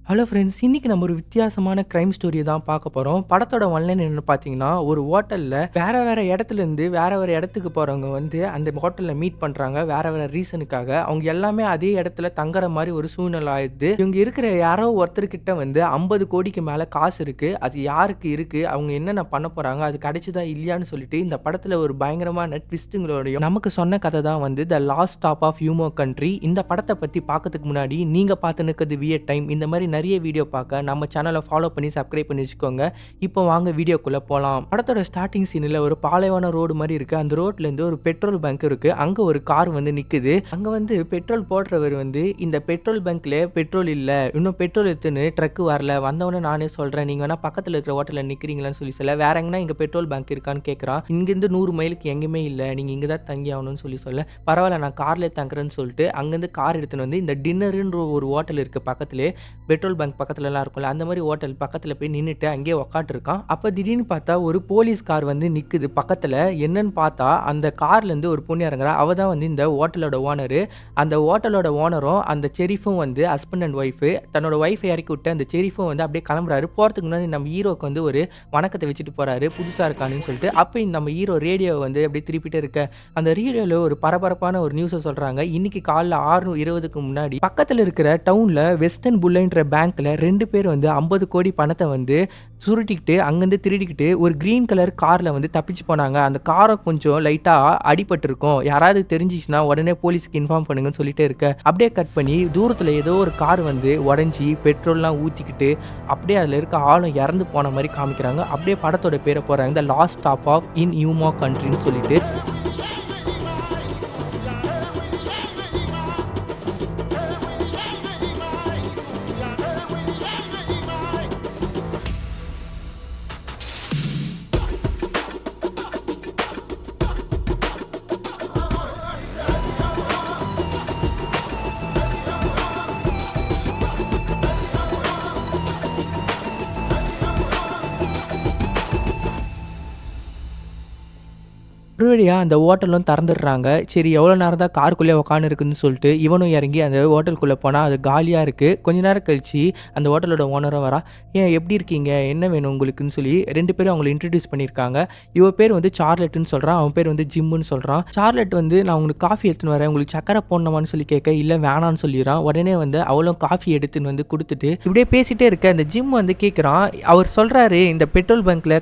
Hello friends, இன்னைக்கு நம்ம ஒரு வித்தியாசமான கிரைம் ஸ்டோரி தான் பார்க்க போறோம். படத்தோட ஒன்லைன் என்னன்னு பார்த்தீங்கன்னா, ஒரு ஹோட்டல்ல வேற வேற இடத்துலேருந்து வேற வேற இடத்துக்கு போறவங்க வந்து அந்த ஹோட்டல்ல மீட் பண்றாங்க. வேற வேற ரீசனுக்காக. அவங்க எல்லாமே அதே இடத்துல தங்குற மாரி ஒரு சூழ்நிலை ஆயிடுது. இவங்க இருக்கிற யாரோ ஒருத்தர்கிட்ட வந்து 50 கோடிக்கு மேல காசு இருக்கு. அது யாருக்கு இருக்கு? அவங்க என்னென்ன பண்ண போறாங்க? அது கிடைச்சதா இல்லையான்னு சொல்லிட்டு இந்த படத்துல ஒரு பயங்கரமான ட்விஸ்ட்டுங்களோடையும் நமக்கு சொன்ன கதை தான் வந்து the last stop of Yuma County. இந்த படத்தை பத்தி பார்க்கறதுக்கு முன்னாடி நீங்க பார்த்துன்னு இருக்கிறது வியட் டைம். இந்த மாதிரி நிறைய வீடியோ பார்க்க நம்ம சேனலை ஃபாலோ பண்ணி சப்ஸ்கிரைப் பண்ணி வச்சுக்கோங்க. இப்போ வாங்க வீடியோக்குள்ள போலாம். படத்தோட ஸ்டார்டிங் சீன்ல ஒரு பாலைவன ரோடு மாதிரி இருக்கு. அந்த ரோட்ல இருந்து ஒரு பெட்ரோல் பங்க் இருக்கு. அங்க ஒரு கார் வந்து நிக்குது. அங்க வந்து பெட்ரோல் போடுறவர் வந்து இந்த பெட்ரோல் பங்க்ல பெட்ரோல் இல்ல, இன்னும் பெட்ரோல் எடுத்துன்னு ட்ரக் வரல, வந்தவொடனே நானே சொல்றேன், நீங்க வேணா பக்கத்துல இருக்கிற ஹோட்டல்ல நிக்கிறீங்களான்னு சொல்லி சொல்ல, வேற எங்கன்னா இங்க பெட்ரோல் பங்க் இருக்கான்னு கேட்கறான். இங்கிருந்து 100 மைலுக்கு எங்கேயுமே இல்ல, நீங்க இங்க தான் தங்கி ஆகணும்னு சொல்லி சொல்ல, பரவாயில்ல நான் கார்ல தங்குறேன்னு சொல்லிட்டு அங்கிருந்து கார் எடுத்துன்னு வந்து இந்த டின்னருன்ற ஒரு ஹோட்டல் இருக்கு பக்கத்துலேயே, பெட்ரோல் பங்க் பக்கத்துலலாம் இருக்கும்ல, அந்த மாதிரி ஹோட்டல் பக்கத்தில் போய் நின்றுட்டு அங்கேயே உக்காந்துருக்கான். அப்போ திடீர்னு பார்த்தா ஒரு போலீஸ் கார் வந்து நிற்குது பக்கத்தில். என்னன்னு பார்த்தா அந்த கார்லேருந்து ஒரு பொண்ணு இறங்குறா. அவள் தான் வந்து இந்த ஹோட்டலோட ஓனரு. அந்த ஹோட்டலோட ஓனரும் அந்த செரிஃபும் வந்து ஹஸ்பண்ட் அண்ட் ஒய்ஃபு. தன்னோட ஒய்ஃபை இறக்கி விட்டு அந்த செரிஃபும் வந்து அப்படியே கிளம்புறாரு. போகிறதுக்கு முன்னாடி நம்ம ஹீரோக்கு வந்து ஒரு வணக்கத்தை வச்சுட்டு போகிறாரு, புதுசாக இருக்கானுன்னு சொல்லிட்டு. அப்போ நம்ம ஹீரோ ரேடியோ வந்து அப்படியே திருப்பிட்டே இருக்க, அந்த ரேடியோவில் ஒரு பரபரப்பான ஒரு நியூஸை சொல்கிறாங்க. இன்னைக்கு காலைல 6:20க்கு முன்னாடி பக்கத்தில் இருக்கிற டவுனில் வெஸ்டர்ன் புல்லைன்ற பேங்க்கில் 2 பேர் வந்து 50 கோடி பணத்தை வந்து சுருட்டிக்கிட்டு அங்கேருந்து திருடிக்கிட்டு ஒரு க்ரீன் கலர் காரில் வந்து தப்பிச்சு போனாங்க. அந்த காரை கொஞ்சம் லைட்டாக அடிபட்டிருக்கும், யாராவது தெரிஞ்சிச்சுன்னா உடனே போலீஸுக்கு இன்ஃபார்ம் பண்ணுங்கன்னு சொல்லிட்டே இருக்க. அப்படியே கட் பண்ணி தூரத்தில் ஏதோ ஒரு கார் வந்து உடஞ்சி பெட்ரோல்லாம் ஊற்றிக்கிட்டு அப்படியே அதில் இருக்க ஆளும் இறந்து போன மாதிரி காமிக்கிறாங்க. அப்படியே படத்தோட பேரை போகிறாங்க, த லாஸ்ட் ஸ்டாப் ஆஃப் இன் ஹியூமோ கண்ட்ரின்னு சொல்லிட்டு. ஒரு வழியா அந்த ஹோட்டலும் திறந்துடுறாங்க. சரி எவ்வளோ நேரம் தான் காருக்குள்ளே உட்காந்துருக்குன்னு சொல்லிட்டு இவனும் இறங்கி அந்த ஹோட்டலுக்குள்ளே போனால் அது காலியாக இருக்குது. கொஞ்ச நேரம் கழிச்சு அந்த ஹோட்டலோட ஓனரும் வரா. ஏன் எப்படி இருக்கீங்க, என்ன வேணும் உங்களுக்குன்னு சொல்லி 2 பேரும் அவங்களை இன்ட்ரடியூஸ் பண்ணியிருக்காங்க. இவ பேர் வந்து சார்லெட்டுன்னு சொல்கிறான், அவன் பேர் வந்து ஜிம்முன்னு சொல்கிறான். சார்லெட் வந்து நான் உங்களுக்கு காஃபி எடுத்துன்னு வரேன், உங்களுக்கு சக்கரை போடணுமான்னு சொல்லி கேட்க, இல்லை வேணான்னு சொல்லிடுறான். உடனே வந்து அவளும் காஃபி எடுத்துன்னு வந்து கொடுத்துட்டு இப்படியே பேசிகிட்டே இருக்க இந்த ஜிம் வந்து கேட்குறான். அவர் சொல்கிறாரு இந்த பெட்ரோல் பங்க்கில்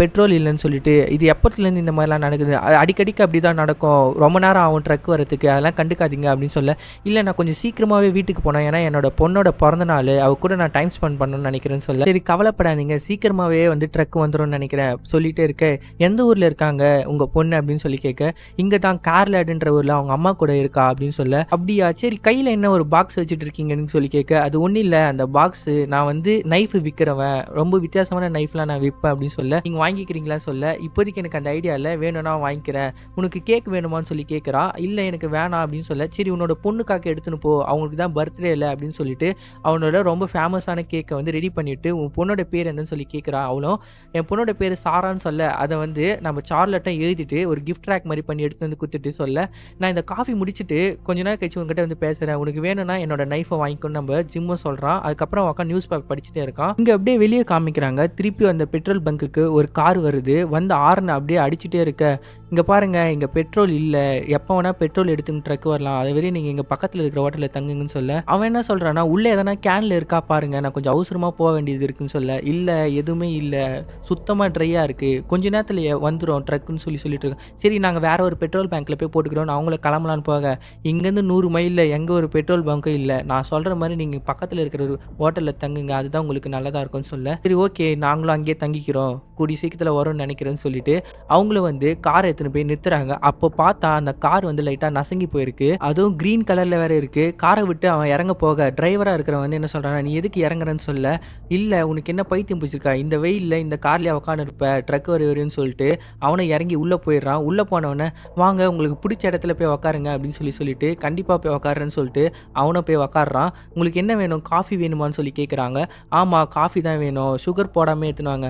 பெட்ரோல் இல்லைன்னு சொல்லிட்டு, இது எப்பத்துலேருந்து இந்த மாதிரிலாம் நடக்குது, அடிக்கடிக்கு அப்படி தான் நடக்கும், ரொம்ப நேரம் ஆகும் ட்ரக் வரத்துக்கு, அதெல்லாம் கண்டுக்காதீங்க அப்படின்னு சொல்ல, இல்லை நான் கொஞ்சம் சீக்கிரமாகவே வீட்டுக்கு போனேன், ஏன்னா என்னோட பொண்ணோட பிறந்த நாள், அவ கூட நான் டைம் ஸ்பெண்ட் பண்ணணும்னு நினைக்கிறேன்னு சொல்ல, சரி கவலைப்படாதீங்க சீக்கிரமாகவே வந்து ட்ரக் வந்துடும்னு நினைக்கிறேன் சொல்லிகிட்டே இருக்க. எந்த ஊரில் இருக்காங்க உங்கள் பொண்ணு அப்படின்னு சொல்லி கேட்க, இங்கே தான் கார்லேடுன்ற ஊரில் அவங்க அம்மா கூட இருக்கா அப்படின்னு சொல்ல, அப்படியா சரி கையில் என்ன ஒரு பாக்ஸ் வச்சுட்டு இருக்கீங்கன்னு சொல்லி கேட்க, அது ஒன்றும் இல்லை அந்த பாக்ஸு நான் வந்து நைஃப் விற்கிறவன், ரொம்ப வித்தியாசமான நைஃப்லாம் நான் விற்பேன் அப்படின்னு சொல்ல, நீங்கள் வாங்கிக்கிறீங்களா சொல்ல, இப்போதைக்கு எனக்கு அந்த ஐடியா இல்லை, வேணும்னா வாங்கிக்கிறேன், உனக்கு கேக் வேணுமான்னு சொல்லி கேட்குறா. இல்லை எனக்கு வேணாம் அப்படின்னு சொல்ல, சரி உன்னோட பொண்ணுக்காக எடுத்துன்னு போ, அவங்களுக்கு தான் பர்த்டே இல்லை அப்படின்னு சொல்லிட்டு அவனோட ரொம்ப ஃபேமஸான கேக்கை வந்து ரெடி பண்ணிவிட்டு, உன் பொண்ணோட பேர் என்னன்னு சொல்லி கேட்குறா. அவளும் என் பொண்ணோட பேர் சாரான்னு சொல்ல, அதை வந்து நம்ம சார்லெட்டை எழுதிட்டு ஒரு கிஃப்ட் ரேக் மாதிரி பண்ணி எடுத்து வந்து கொடுத்துட்டு சொல்ல, நான் இந்த காஃபி முடிச்சுட்டு கொஞ்ச நேரம் கழிச்சு உங்ககிட்ட வந்து பேசுகிறேன், உனக்கு வேணும்னா என்னோட நைஃபை வாங்கிக்கணும்னு நம்ம ஜிம்மும் சொல்கிறான். அதுக்கப்புறம் உட்காந்து நியூஸ் பேப்பர் படிச்சுட்டே இருக்கான். இங்கே அப்படியே வெளியே காமிக்கிறாங்க, திருப்பி அந்த பெட்ரோல் பங்குக்கு ஒரு கார் வருது, வந்து ஆர்னை அப்படியே அடிச்சுட்டே இருக்க, இங்கே பாருங்கள் இங்கே பெட்ரோல் இல்லை, எப்போ வேணால் பெட்ரோல் எடுத்துன்னு ட்ரக் வரலாம், அதை வரையும் நீங்கள் இங்கே பக்கத்தில் இருக்கிற ஹோட்டலில் தங்குங்கன்னு சொல்ல, அவன் என்ன சொல்கிறான்னா உள்ளே எதனா கேனில் இருக்கா பாருங்கள், நான் கொஞ்சம் அவசரமாக போக வேண்டியது இருக்குன்னு சொல்ல, இல்லை எதுவுமே இல்லை, சுத்தமாக ட்ரையாக இருக்குது, கொஞ்ச நேரத்தில் வந்துடும் ட்ரக்குன்னு சொல்லிட்டு இருக்கோம். சரி நாங்கள் வேறு ஒரு பெட்ரோல் பேங்க்கில் போய் போட்டுக்கிறோம், அவங்கள கிளம்பலான்னு போக, இங்கேருந்து 100 மைலில் எங்கே ஒரு பெட்ரோல் பங்க்கும் இல்லை, நான் சொல்கிற மாதிரி நீங்கள் பக்கத்தில் இருக்கிற ஒரு ஹோட்டலில் தங்குங்க, அதுதான் உங்களுக்கு நல்லதாக இருக்கும்னு சொல்ல, சரி ஓகே நாங்களும் அங்கேயே தங்கிக்கிறோம், கூடிய சீக்கிரத்தில் வரும்னு நினைக்கிறேன்னு சொல்லிட்டு அவங்களும் வந்து காரை எடுத்துன்னு போய் நிறுத்துறாங்க. அப்போ பார்த்தா அந்த கார் வந்து லைட்டாக நசங்கி போயிருக்கு, அதுவும் க்ரீன் கலரில் வேறு இருக்குது. காரை விட்டு அவன் இறங்க போக டிரைவராக இருக்கிறவன் வந்து என்ன சொல்கிறான், நீ எதுக்கு இறங்குறன்னு சொல்ல, இல்லை உனக்கு என்ன பைத்தியம் பிடிச்சிருக்கா, இந்த வெயிலில் இந்த கார்லேயே உட்காந்து இருப்ப, ட்ரக் வருன்னு சொல்லிட்டு அவனை இறங்கி உள்ளே போயிடுறான். உள்ளே போனவொடனே வாங்க உங்களுக்கு பிடிச்ச இடத்துல போய் உக்காருங்க அப்படின்னு சொல்லிட்டு கண்டிப்பாக போய் உக்காருன்னு சொல்லிட்டு அவனும் போய் உக்காடுறான். உங்களுக்கு என்ன வேணும், காஃபி வேணுமான்னு சொல்லி கேட்குறாங்க. ஆமாம் காஃபி தான் வேணும், சுகர் போடாமல் எடுத்துனாங்க.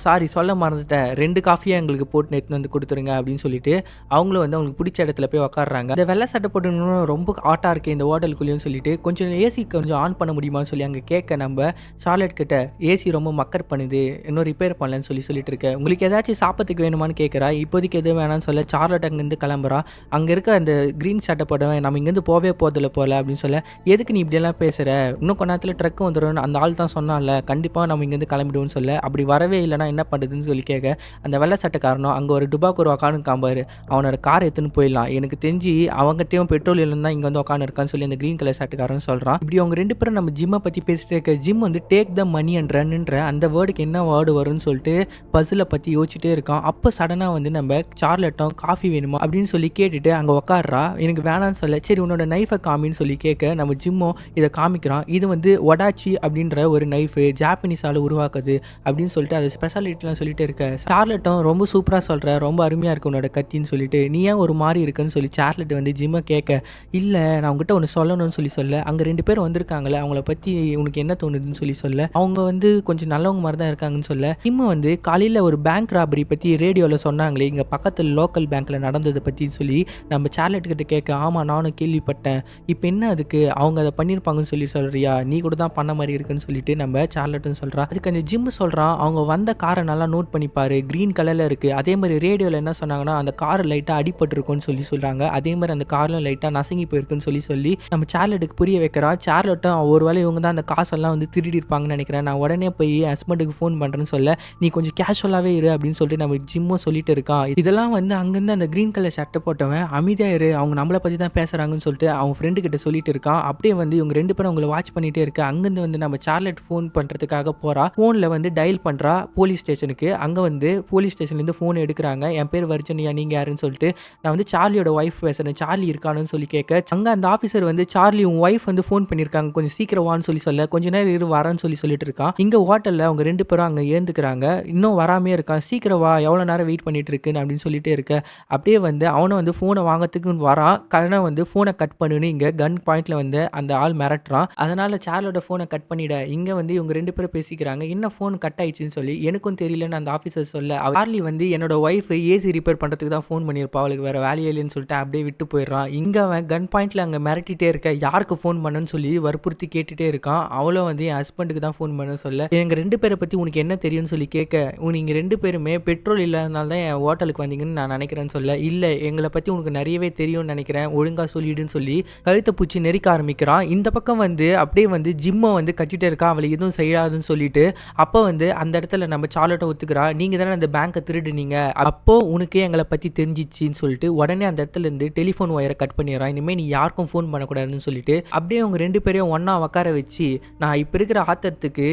சாரி சொல்ல மறந்துட்டேன். 2 காஃபியா எங்களுக்கு போட்டு எடுத்துன்னு வந்து குடுத்துருங்க அப்படின்னு சொல்லிட்டு, அவங்களும் வந்து அவங்களுக்கு புடிச்ச இடத்துல போய் உட்கார்றாங்க. இந்த வெள்ள சட்டை போட்டவனும் ரொம்ப ஹாட்டா இருக்கே இந்த ஹோட்டலுக்குள்ளேயும் சொல்லிட்டு, கொஞ்சம் ஏசி கொஞ்சம் ஆன் பண்ண முடியுமான்னு சொல்லி அங்க கேட்க நம்ப சார்லட் கிட்ட, ஏசி ரொம்ப மக்கர் பண்ணுது. இன்னும் ரிப்பேர் பண்ணலன்னு சொல்லிட்டு இருக்க. உங்களுக்கு ஏதாச்சும் சாப்பிடறதுக்கு வேணுமான்னு கேட்கிறா. இப்போதைக்கு எதுவும் வேணாம்னு சொல்ல சார்லட் அங்கேருந்து கிளம்புறா. அங்க இருக்க அந்த கிரீன் சட்டை போட்டவன் நம்ம இங்கேருந்து போவே போதில்ல போல அப்படின்னு சொல்ல, எதுக்கு நீ இப்படியெல்லாம் பேசுற? இன்னும் கொஞ்ச நேரத்துல ட்ரக் வந்துரும். அந்த ஆள் தான் சொன்னான்ல, கண்டிப்பா நம்ம இங்கேருந்து கிளம்பிடுவோம்னு சொல்ல, அப்படி வரவே இல்லைன்னா என்ன பண்ணுறதுன்னு சொல்லி கேட்க, அந்த வெள்ளை சட்டைக்காரனும் அங்கே ஒரு டுபாக்கூர் உக்காந்து காம்பாரு, அவனோட காரை எடுத்துன்னு போயிடலாம். எனக்கு தெரிஞ்சு அவங்ககிட்டயும் பெட்ரோல் இல்லைன்னு தான் இங்கே வந்து உட்காந்து இருக்கான்னு சொல்லி அந்த கிரீன் கலர் சட்டைக்காரன் சொல்கிறான். இப்படி அவங்க 2 பேரும் நம்ம ஜிம்மை பற்றி பேசிட்டு இருக்க, ஜிம் வந்து டேக் த மணி அண்ட் ரன்ன்ற அந்த வேர்டுக்கு என்ன வேர்டு வரும்னு சொல்லிட்டு பஸ்ஸில் பற்றி யோசிச்சுட்டே இருக்கான். அப்போ சடனாக வந்து நம்ம சார்லட்டும் காஃபி வேணுமா அப்படின்னு சொல்லி கேட்டுட்டு அங்கே உட்காடுறா. எனக்கு வேணான்னு சொல்ல, சரி உன்னோட நைஃபை காமின்னு சொல்லி கேட்க நம்ம ஜிம்மும் இதை காமிக்கிறான். இது வந்து ஒடாச்சி அப்படின்ற ஒரு நைஃபு ஜாப்பனீஸால் உருவாக்குது அப்படின்னு சொல்லிட்டு அது ஸ்பெஷாலிட்டிலாம் சொல்லிட்டு இருக்க. சார்லட்டும் ரொம்ப சூப்பராக சொல்கிற, ரொம்ப அருமையாக இருக்கு உன்னோட கத்தின்னு சொல்லிட்டு, நீ ஏன் ஒரு மாதிரி இருக்குன்னு சொல்லி சார்லட் வந்து ஜிம்மை கேட்க, இல்லை நான் உங்ககிட்ட ஒன்று சொல்லணும்னு சொல்ல, அங்கே 2 பேர் வந்திருக்காங்களே அவங்கள பற்றி உனக்கு என்ன தோணுதுன்னு சொல்ல, அவங்க வந்து கொஞ்சம் நல்லவங்க மாதிரி தான் இருக்காங்கன்னு சொல்ல, ஜிம்மை வந்து காலையில் ஒரு பேங்க் ராபரி பற்றி ரேடியோவில் சொன்னாங்களே இங்கே பக்கத்தில் லோக்கல் பேங்க்கில் நடந்ததை பற்றின்னு சொல்லி நம்ம சார்லட் கிட்ட கேட்க, ஆமாம் நானும் கேள்விப்பட்டேன், இப்போ என்ன அதுக்கு அவங்க அதை பண்ணியிருப்பாங்கன்னு சொல்லி சொல்கிறியா, நீ கூட தான் பண்ண மாதிரி இருக்குன்னு சொல்லிட்டு நம்ம சார்லட்னு சொல்கிறா. அதுக்கு அந்த ஜிம் சொல்கிறான், அவங்க வந்த காரை நல்லா நோட் பண்ணிப்பாரு, க்ரீன் கலரில் இருக்குது, அதே மாதிரி ரேடியோவில் என்ன சொன்னாங்கன்னா அந்த கார் லைட்டாக அடிபட்டுருக்குன்னு சொல்கிறாங்க, அதே மாதிரி அந்த கார்லாம் லைட்டாக நசங்கி போயிருக்குன்னு சொல்லி நம்ம சார்லட்டுக்கு புரிய வைக்கிறா. சார்லட்டும் ஒரு வேளை இவங்க தான் அந்த காசெல்லாம் வந்து திருடி இருப்பாங்கன்னு நினைக்கிறேன், நான் உடனே போய் ஹஸ்பண்டுக்கு ஃபோன் பண்ணுறேன்னு சொல்ல, நீ கொஞ்சம் கேஷுவலாகவே இரு அப்படின்னு சொல்லிட்டு நம்ம ஜிம்மும் சொல்லிட்டு இருக்கான். இதெல்லாம் வந்து அங்கேருந்து அந்த க்ரீன் கலர் ஷர்ட்டை போட்டவன் அமைதியாக இரு, அவங்க நம்மளை பற்றி தான் பேசுகிறாங்கன்னு சொல்லிட்டு அவங்க ஃப்ரெண்டு கிட்ட சொல்லிட்டு இருக்கான். அப்படியே வந்து இவங்க 2 பேரும் அவங்களை வாட்ச் பண்ணிகிட்டே இருக்க. அங்கேருந்து வந்து நம்ம சார்லட் ஃபோன் பண்ணுறதுக்காக போகிறா. ஃபோனில் வந்து டயல் பண்ணுறா போலீஸ் ஸ்டேஷனுக்கு. அங்கே வந்து போலீஸ் ஸ்டேஷன்லேருந்து ஃபோன் எடுக்கிறாங்க. என் பேர் வர்ஜினியா, நீங்கள் யாருன்னு சொல்லிட்டு, நான் வந்து சார்லியோட ஒய்ஃப் பேசுகிறேன், சார்லி இருக்கானுன்னு சொல்லி கேட்க, அங்கே அந்த ஆஃபீஸர் வந்து சார்லி உன் ஒய்ஃப் வந்து ஃபோன் பண்ணியிருக்காங்க, கொஞ்சம் சீக்கிரம் வான்னு சொல்ல, கொஞ்ச நேரம் இரு வரேன்னு சொல்லிட்டு இருக்கான். இங்கே ஹோட்டலில் அவங்க 2 பேரும் அங்கே ஏந்துக்கிறாங்க. இன்னும் வராமே இருக்கான், சீக்கிரம் வா எவ்வளோ நேரம் வெயிட் பண்ணிட்டு இருக்குன்னு அப்படின்னு சொல்லிட்டே இருக்க, அப்படியே வந்து அவனை வந்து ஃபோனை வாங்கிறதுக்கு வரான். கடனை வந்து ஃபோனை கட் பண்ணுன்னு இங்கே கன் பாயிண்ட்ல வந்து அந்த ஆள் மிரட்டுறான். அதனால சார்லோட ஃபோனை கட் பண்ணிட. இங்கே வந்து இவங்க 2 பேரும் பேசிக்கிறாங்க. என்ன ஃபோன் கட் ஆயிடுச்சுன்னு சொல்லி எனக்கும் தெரியலன்னு அந்த ஆஃபீஸர் சொல்ல, சார்லி வந்து என்னோட ஒய்ஃப் ஏசி ரிப்பேர் பண்ணுறதுக்கு தான் ஃபோன் பண்ணியிருப்பா, அவளுக்கு வேறு வேலையே இல்லைன்னு சொல்லிட்டு அப்படியே விட்டு போயிடுறான். இங்கே அவன் கன் பாயிண்ட்ல அங்கே மிரட்டிட்டே இருக்க, யாருக்கு ஃபோன் பண்ணுன்னு சொல்லி வற்புறுத்தி கேட்டுகிட்டே இருக்கான். அவளும் வந்து என் ஹஸ்பண்டுக்கு தான் ஃபோன் பண்ண சொல்ல, எங்கள் 2 பேரை பற்றி உனக்கு என்ன தெரியும்னு சொல்லி கேட்க, நீங்கள் 2 பேருமே பெட்ரோல் இல்லாதனால தான் என் ஹோட்டலுக்கு வந்தீங்கன்னு நான் நினைக்கிறேன்னு சொல்ல, இல்லை எங்களை பற்றி உனக்கு நிறையவே தெரியும்னு நினைக்கிறேன், ஒழுங்காக சொல்லிடுன்னு சொல்லி கழுத்தை பூச்சி நெரிக்க ஆரம்பிக்கிறான். இந்த பக்கம் வந்து அப்படியே வந்து ஜிம்மை வந்து கட்டிகிட்டே இருக்கா, அவளை எதுவும் செய்யாதுன்னு சொல்லிட்டு. அப்போ வந்து அந்த இடத்துல நம்ம சார்லட்டை ஒத்துக்கிறா, நீங்கள் தானே அந்த பேங்கை திருடுனீங்க, அப்போ உனக்கே எங்களை பற்றி தெரிஞ்சிச்சின்னு சொல்லிட்டு உடனே அந்த இடத்துல இருந்து டெலிஃபோன் ஒயரை கட் பண்ணிடுறான். இனிமேல் நீ யாருக்கும் ஃபோன் பண்ணக்கூடாதுன்னு சொல்லிட்டு அப்படியே அவங்க 2 பேரையும் ஒன்றா உட்கார வச்சு, நான் இப்போ இருக்கிற ஆத்திரத்துக்கு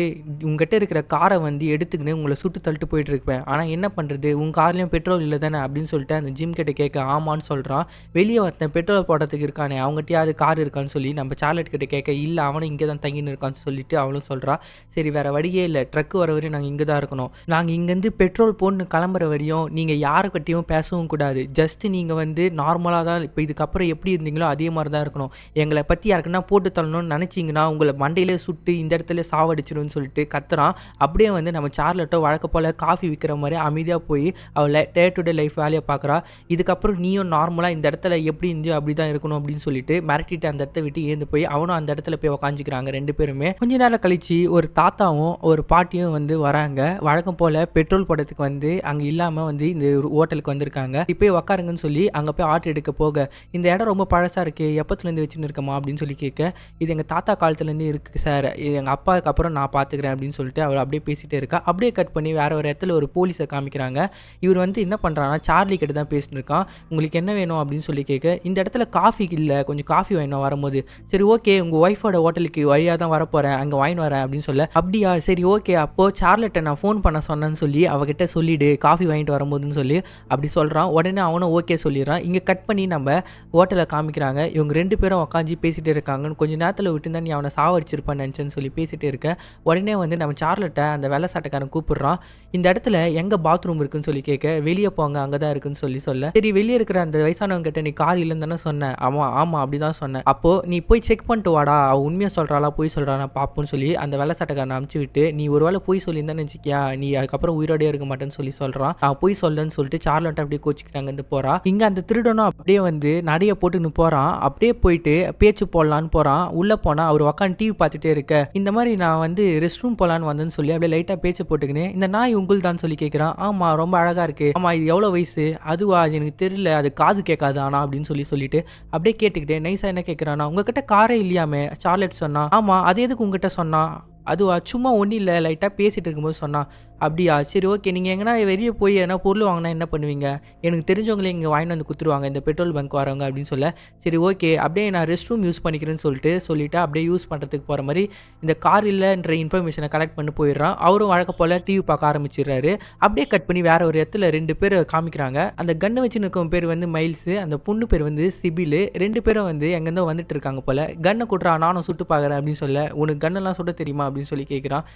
உங்ககிட்ட இருக்கிற காரை வந்து எடுத்துக்கின்னு உங்களை சுட்டு தள்ளிட்டு போயிட்டு இருப்பேன், ஆனால் என்ன பண்ணுறது உங்கள் கார்லேயும் பெட்ரோல் இல்லை தானே அப்படின்னு சொல்லிட்டு அந்த ஜிம் கிட்ட கேட்க, ஆமான்னு சொல்கிறான். வெளியே ஒருத்தன் பெட்ரோல் போடுறதுக்கு இருக்கானே அவங்ககிட்டயாவது கார் இருக்கான்னு சொல்லி நம்ம சார்லட் கிட்ட கேட்க, இல்லை அவனும் இங்கே தான் தங்கின்னு இருக்கான்னு சொல்லிட்டு அவளும் சொல்கிறா. சரி வேறு வழியே இல்லை, ட்ரக்கு வர வரையும் நாங்கள் இங்கே தான் இருக்கணும், நாங்கள் இங்கேருந்து பெட்ரோல் போன்னு கிளம்புற வரையும் நீங்கள் யாருக்கிட்டையும் பேசவும் கூடாது, ஜஸ்ட்டு நீங்கள் வந்து நார்மலாக தான் இப்போ இதுக்கப்புறம் எப்படி இருந்தீங்களோ அதே மாதிரி தான் இருக்கணும், எங்களை பற்றி யாருக்குன்னா போட்டு தள்ளணும்னு நினச்சிங்கன்னா உங்களை மண்டையிலே சுட்டு இந்த இடத்துல சாவடிச்சிடும்னு சொல்லிட்டு கத்துறான். அப்படியே வந்து நம்ம சார்லட்டோ வழக்க போல் காஃபி விற்கிற மாதிரி அமைதியாக போய் அவள் டே டு டே லைஃப் வேலையை பார்க்குறா. இதுக்கப்புறம் நீயும் நார்மலாக இந்த இடத்துல எப்படி இருந்தியோ அப்படி தான் இருக்கணும் அப்படின்னு சொல்லிட்டு மிரட்டிட்டு அந்த இடத்த விட்டு ஏந்து போய் அவனும் அந்த இடத்துல போய் உக்காஞ்சிக்கிறாங்க 2 பேருமே. கொஞ்ச நேரம் கழிச்சு ஒரு தாத்தாவும் ஒரு பாட்டியும் வந்து வராங்க. வழக்கம் போல் பெட்ரோல் போடுறதுக்கு வந்து அங்கே இல்லாமல் வந்து இந்த ஹோட்டலுக்கு வந்திருக்காங்க. இப்போ உக்காருங்கன்னு சொல்லி அங்கே போய் ஆர்டர் எடுக்க போக, இந்த இடம் ரொம்ப பழசாக இருக்குது, எப்பத்துலேருந்து வச்சுன்னு இருக்கமா அப்படின்னு சொல்லி கேட்க, இது எங்கள் தாத்தா காலத்துலேருந்து இருக்குது சார், இது எங்கள் அப்பாவுக்கு அப்புறம் நான் பார்த்துக்கிறேன் அப்படின்னு சொல்லிட்டு அவள் அப்படியே பேசிகிட்டே இருக்கா. அப்படியே கட் பண்ணி வேறு ஒரு இடத்துல ஒரு போலீஸை காமிக்கிறாங்க. இவர் வந்து என்ன பண்ணுறான்னா சார்லி கிட்ட தான் பேசிட்டு இருக்கான். உங்களுக்கு என்ன வேணும் அப்படின்னு சொல்லி கேட்க, இந்த இடத்துல காஃபி இல்லை, கொஞ்சம் காஃபி வேணும் வரும்போது, சரி ஓகே உங்கள் ஒய்ஃபோட ஹோட்டலுக்கு வழியாக தான் வரப்போகிறேன், அங்கே வாங்கின்னு வரேன் அப்படின்னு சொல்ல, அப்படியா சரி ஓகே அப்போது சார்லட்டை நான் ஃபோன் பண்ண சொன்னேன்னு சொல்லி அவகிட்ட சொல்லிவிடு காஃபி வாங்கிட்டு வரும்போதுன்னு சொல்லி அப்படி சொல்கிறான். உடனே அவனும் ஓகே சொல்லிடுறான். இங்கே கட் பண்ணி நம்ம ஹோட்டலை காமிக்கிறாங்க. இவங்க 2 பேரும் உட்காந்து பேசிகிட்டு இருக்காங்கன்னு, கொஞ்சம் நேரத்தில் விட்டு தான் நீ அவனை சாவடிச்சிருப்பான்னு நினச்சேன்னு சொல்லி பேசிகிட்டு இருக்க. உடனே வந்து நம்ம சார்லட்டை அந்த வெள்ளை சட்டைக்காரன் கூப்பிடுறான். இந்த இடத்துல எங்கே பாத்ரூம் இருக்குன்னு சொல்லி கேட்க, வெளியே போங்க அங்கே தான் இருக்குன்னு சொல்ல, சரி வெளியே இருக்கிற அந்த வயசானவங்க கிட்ட நீ கார் இல்லைன்னு தானே சொன்னேன், ஆமாம் அப்படி தான் சொன்னேன், அப்போது நீ போய் செக் பண்ணிட்டு வாடா, அவள் உண்மையாக சொல்கிறாளா போய் சொல்கிறானா பார்ப்போன்னு சொல்லி அந்த வெள்ளை சட்டைக்காரனை அனுப்பிச்சி விட்டு, நீ ஒரு வேளை போய் சொல்லியிருந்தான்னு வச்சுக்கியா வச்சுக்கேன், நீ அதுக்கப்புறம் உயிரோடயே இருக்க மாட்டேன்னு சொல்றான். நான் போய் சொல்றேன்னு சொல்லிட்டு சார்லட் அப்படியே கோச்சிக்கிட்டாங்க இருந்து போறா. இங்க அந்த திருடனும் அப்படியே வந்து நடைய போட்டுன்னு போறான். அப்படியே போயிட்டு பேச்சு போடலான்னு போறான். உள்ள போனா அவர் உட்காந்து டிவி பார்த்துட்டே இருக்க. இந்த மாதிரி நான் வந்து ரெஸ்ட் ரூம் போலான்னு வந்தேன்னு சொல்லி அப்படியே லைட்டா பேச்சு போட்டுக்கினு இந்த நாய் உங்கள் தான் சொல்லி கேட்கிறான். ஆமா ரொம்ப அழகா இருக்கு. ஆமா இது எவ்வளவு வயசு? அதுவா எனக்கு தெரியல, அது காது கேட்காது ஆனா அப்படின்னு சொல்லிட்டு அப்படியே கேட்டுக்கிட்டே நைஸா என்ன கேட்கிறானா, உங்ககிட்ட காரே இல்லையாமே சார்லட் சொன்னா. ஆமா அது எதுக்கு உங்ககிட்ட சொன்னா? அதுவா சும்மா ஒன்றும் இல்லை லைட்டாக பேசிகிட்டு இருக்கும்போது சொன்னான். அப்படியா சரி ஓகே, நீங்கள் எங்கன்னா வெளியே போய் எதனா பொருள் வாங்கினா என்ன பண்ணுவீங்க? எனக்கு தெரிஞ்சவங்களே இங்கே வாங்கிட்டு வந்து கொடுத்துருவாங்க இந்த பெட்ரோல் பங்க் வரவங்க அப்படின்னு சொல்ல. சரி ஓகே அப்படியே நான் ரெஸ்ட் ரூம் யூஸ் பண்ணிக்கிறேன்னு சொல்லிட்டு அப்படியே யூஸ் பண்ணுறதுக்கு போகிற மாதிரி இந்த கார் இல்லைன்ற இன்ஃபர்மேஷனை கலெக்ட் பண்ணி போயிடுறான். அவரும் வழக்க போல் டிவி பார்க்க ஆரம்பிச்சிடுறாரு. அப்படியே கட் பண்ணி வேற ஒரு இடத்துல 2 பேர் காமிக்கிறாங்க. அந்த கன்னை வச்சு நிற்கும் பேர் வந்து மைல்ஸு, அந்த பொண்ணு பேர் வந்து சிபிலு. 2 பேரும் வந்து எங்கேருந்தோ வந்துட்டு இருக்காங்க போல். கன்னை கூட்டுறா நானும் சுட்டு பார்க்குறேன் அப்படின்னு சொல்ல. உனக்கு கன்னெல்லாம் சுட்ட தெரியுமா அப்படின்னு சொல்லி கேட்குறான்.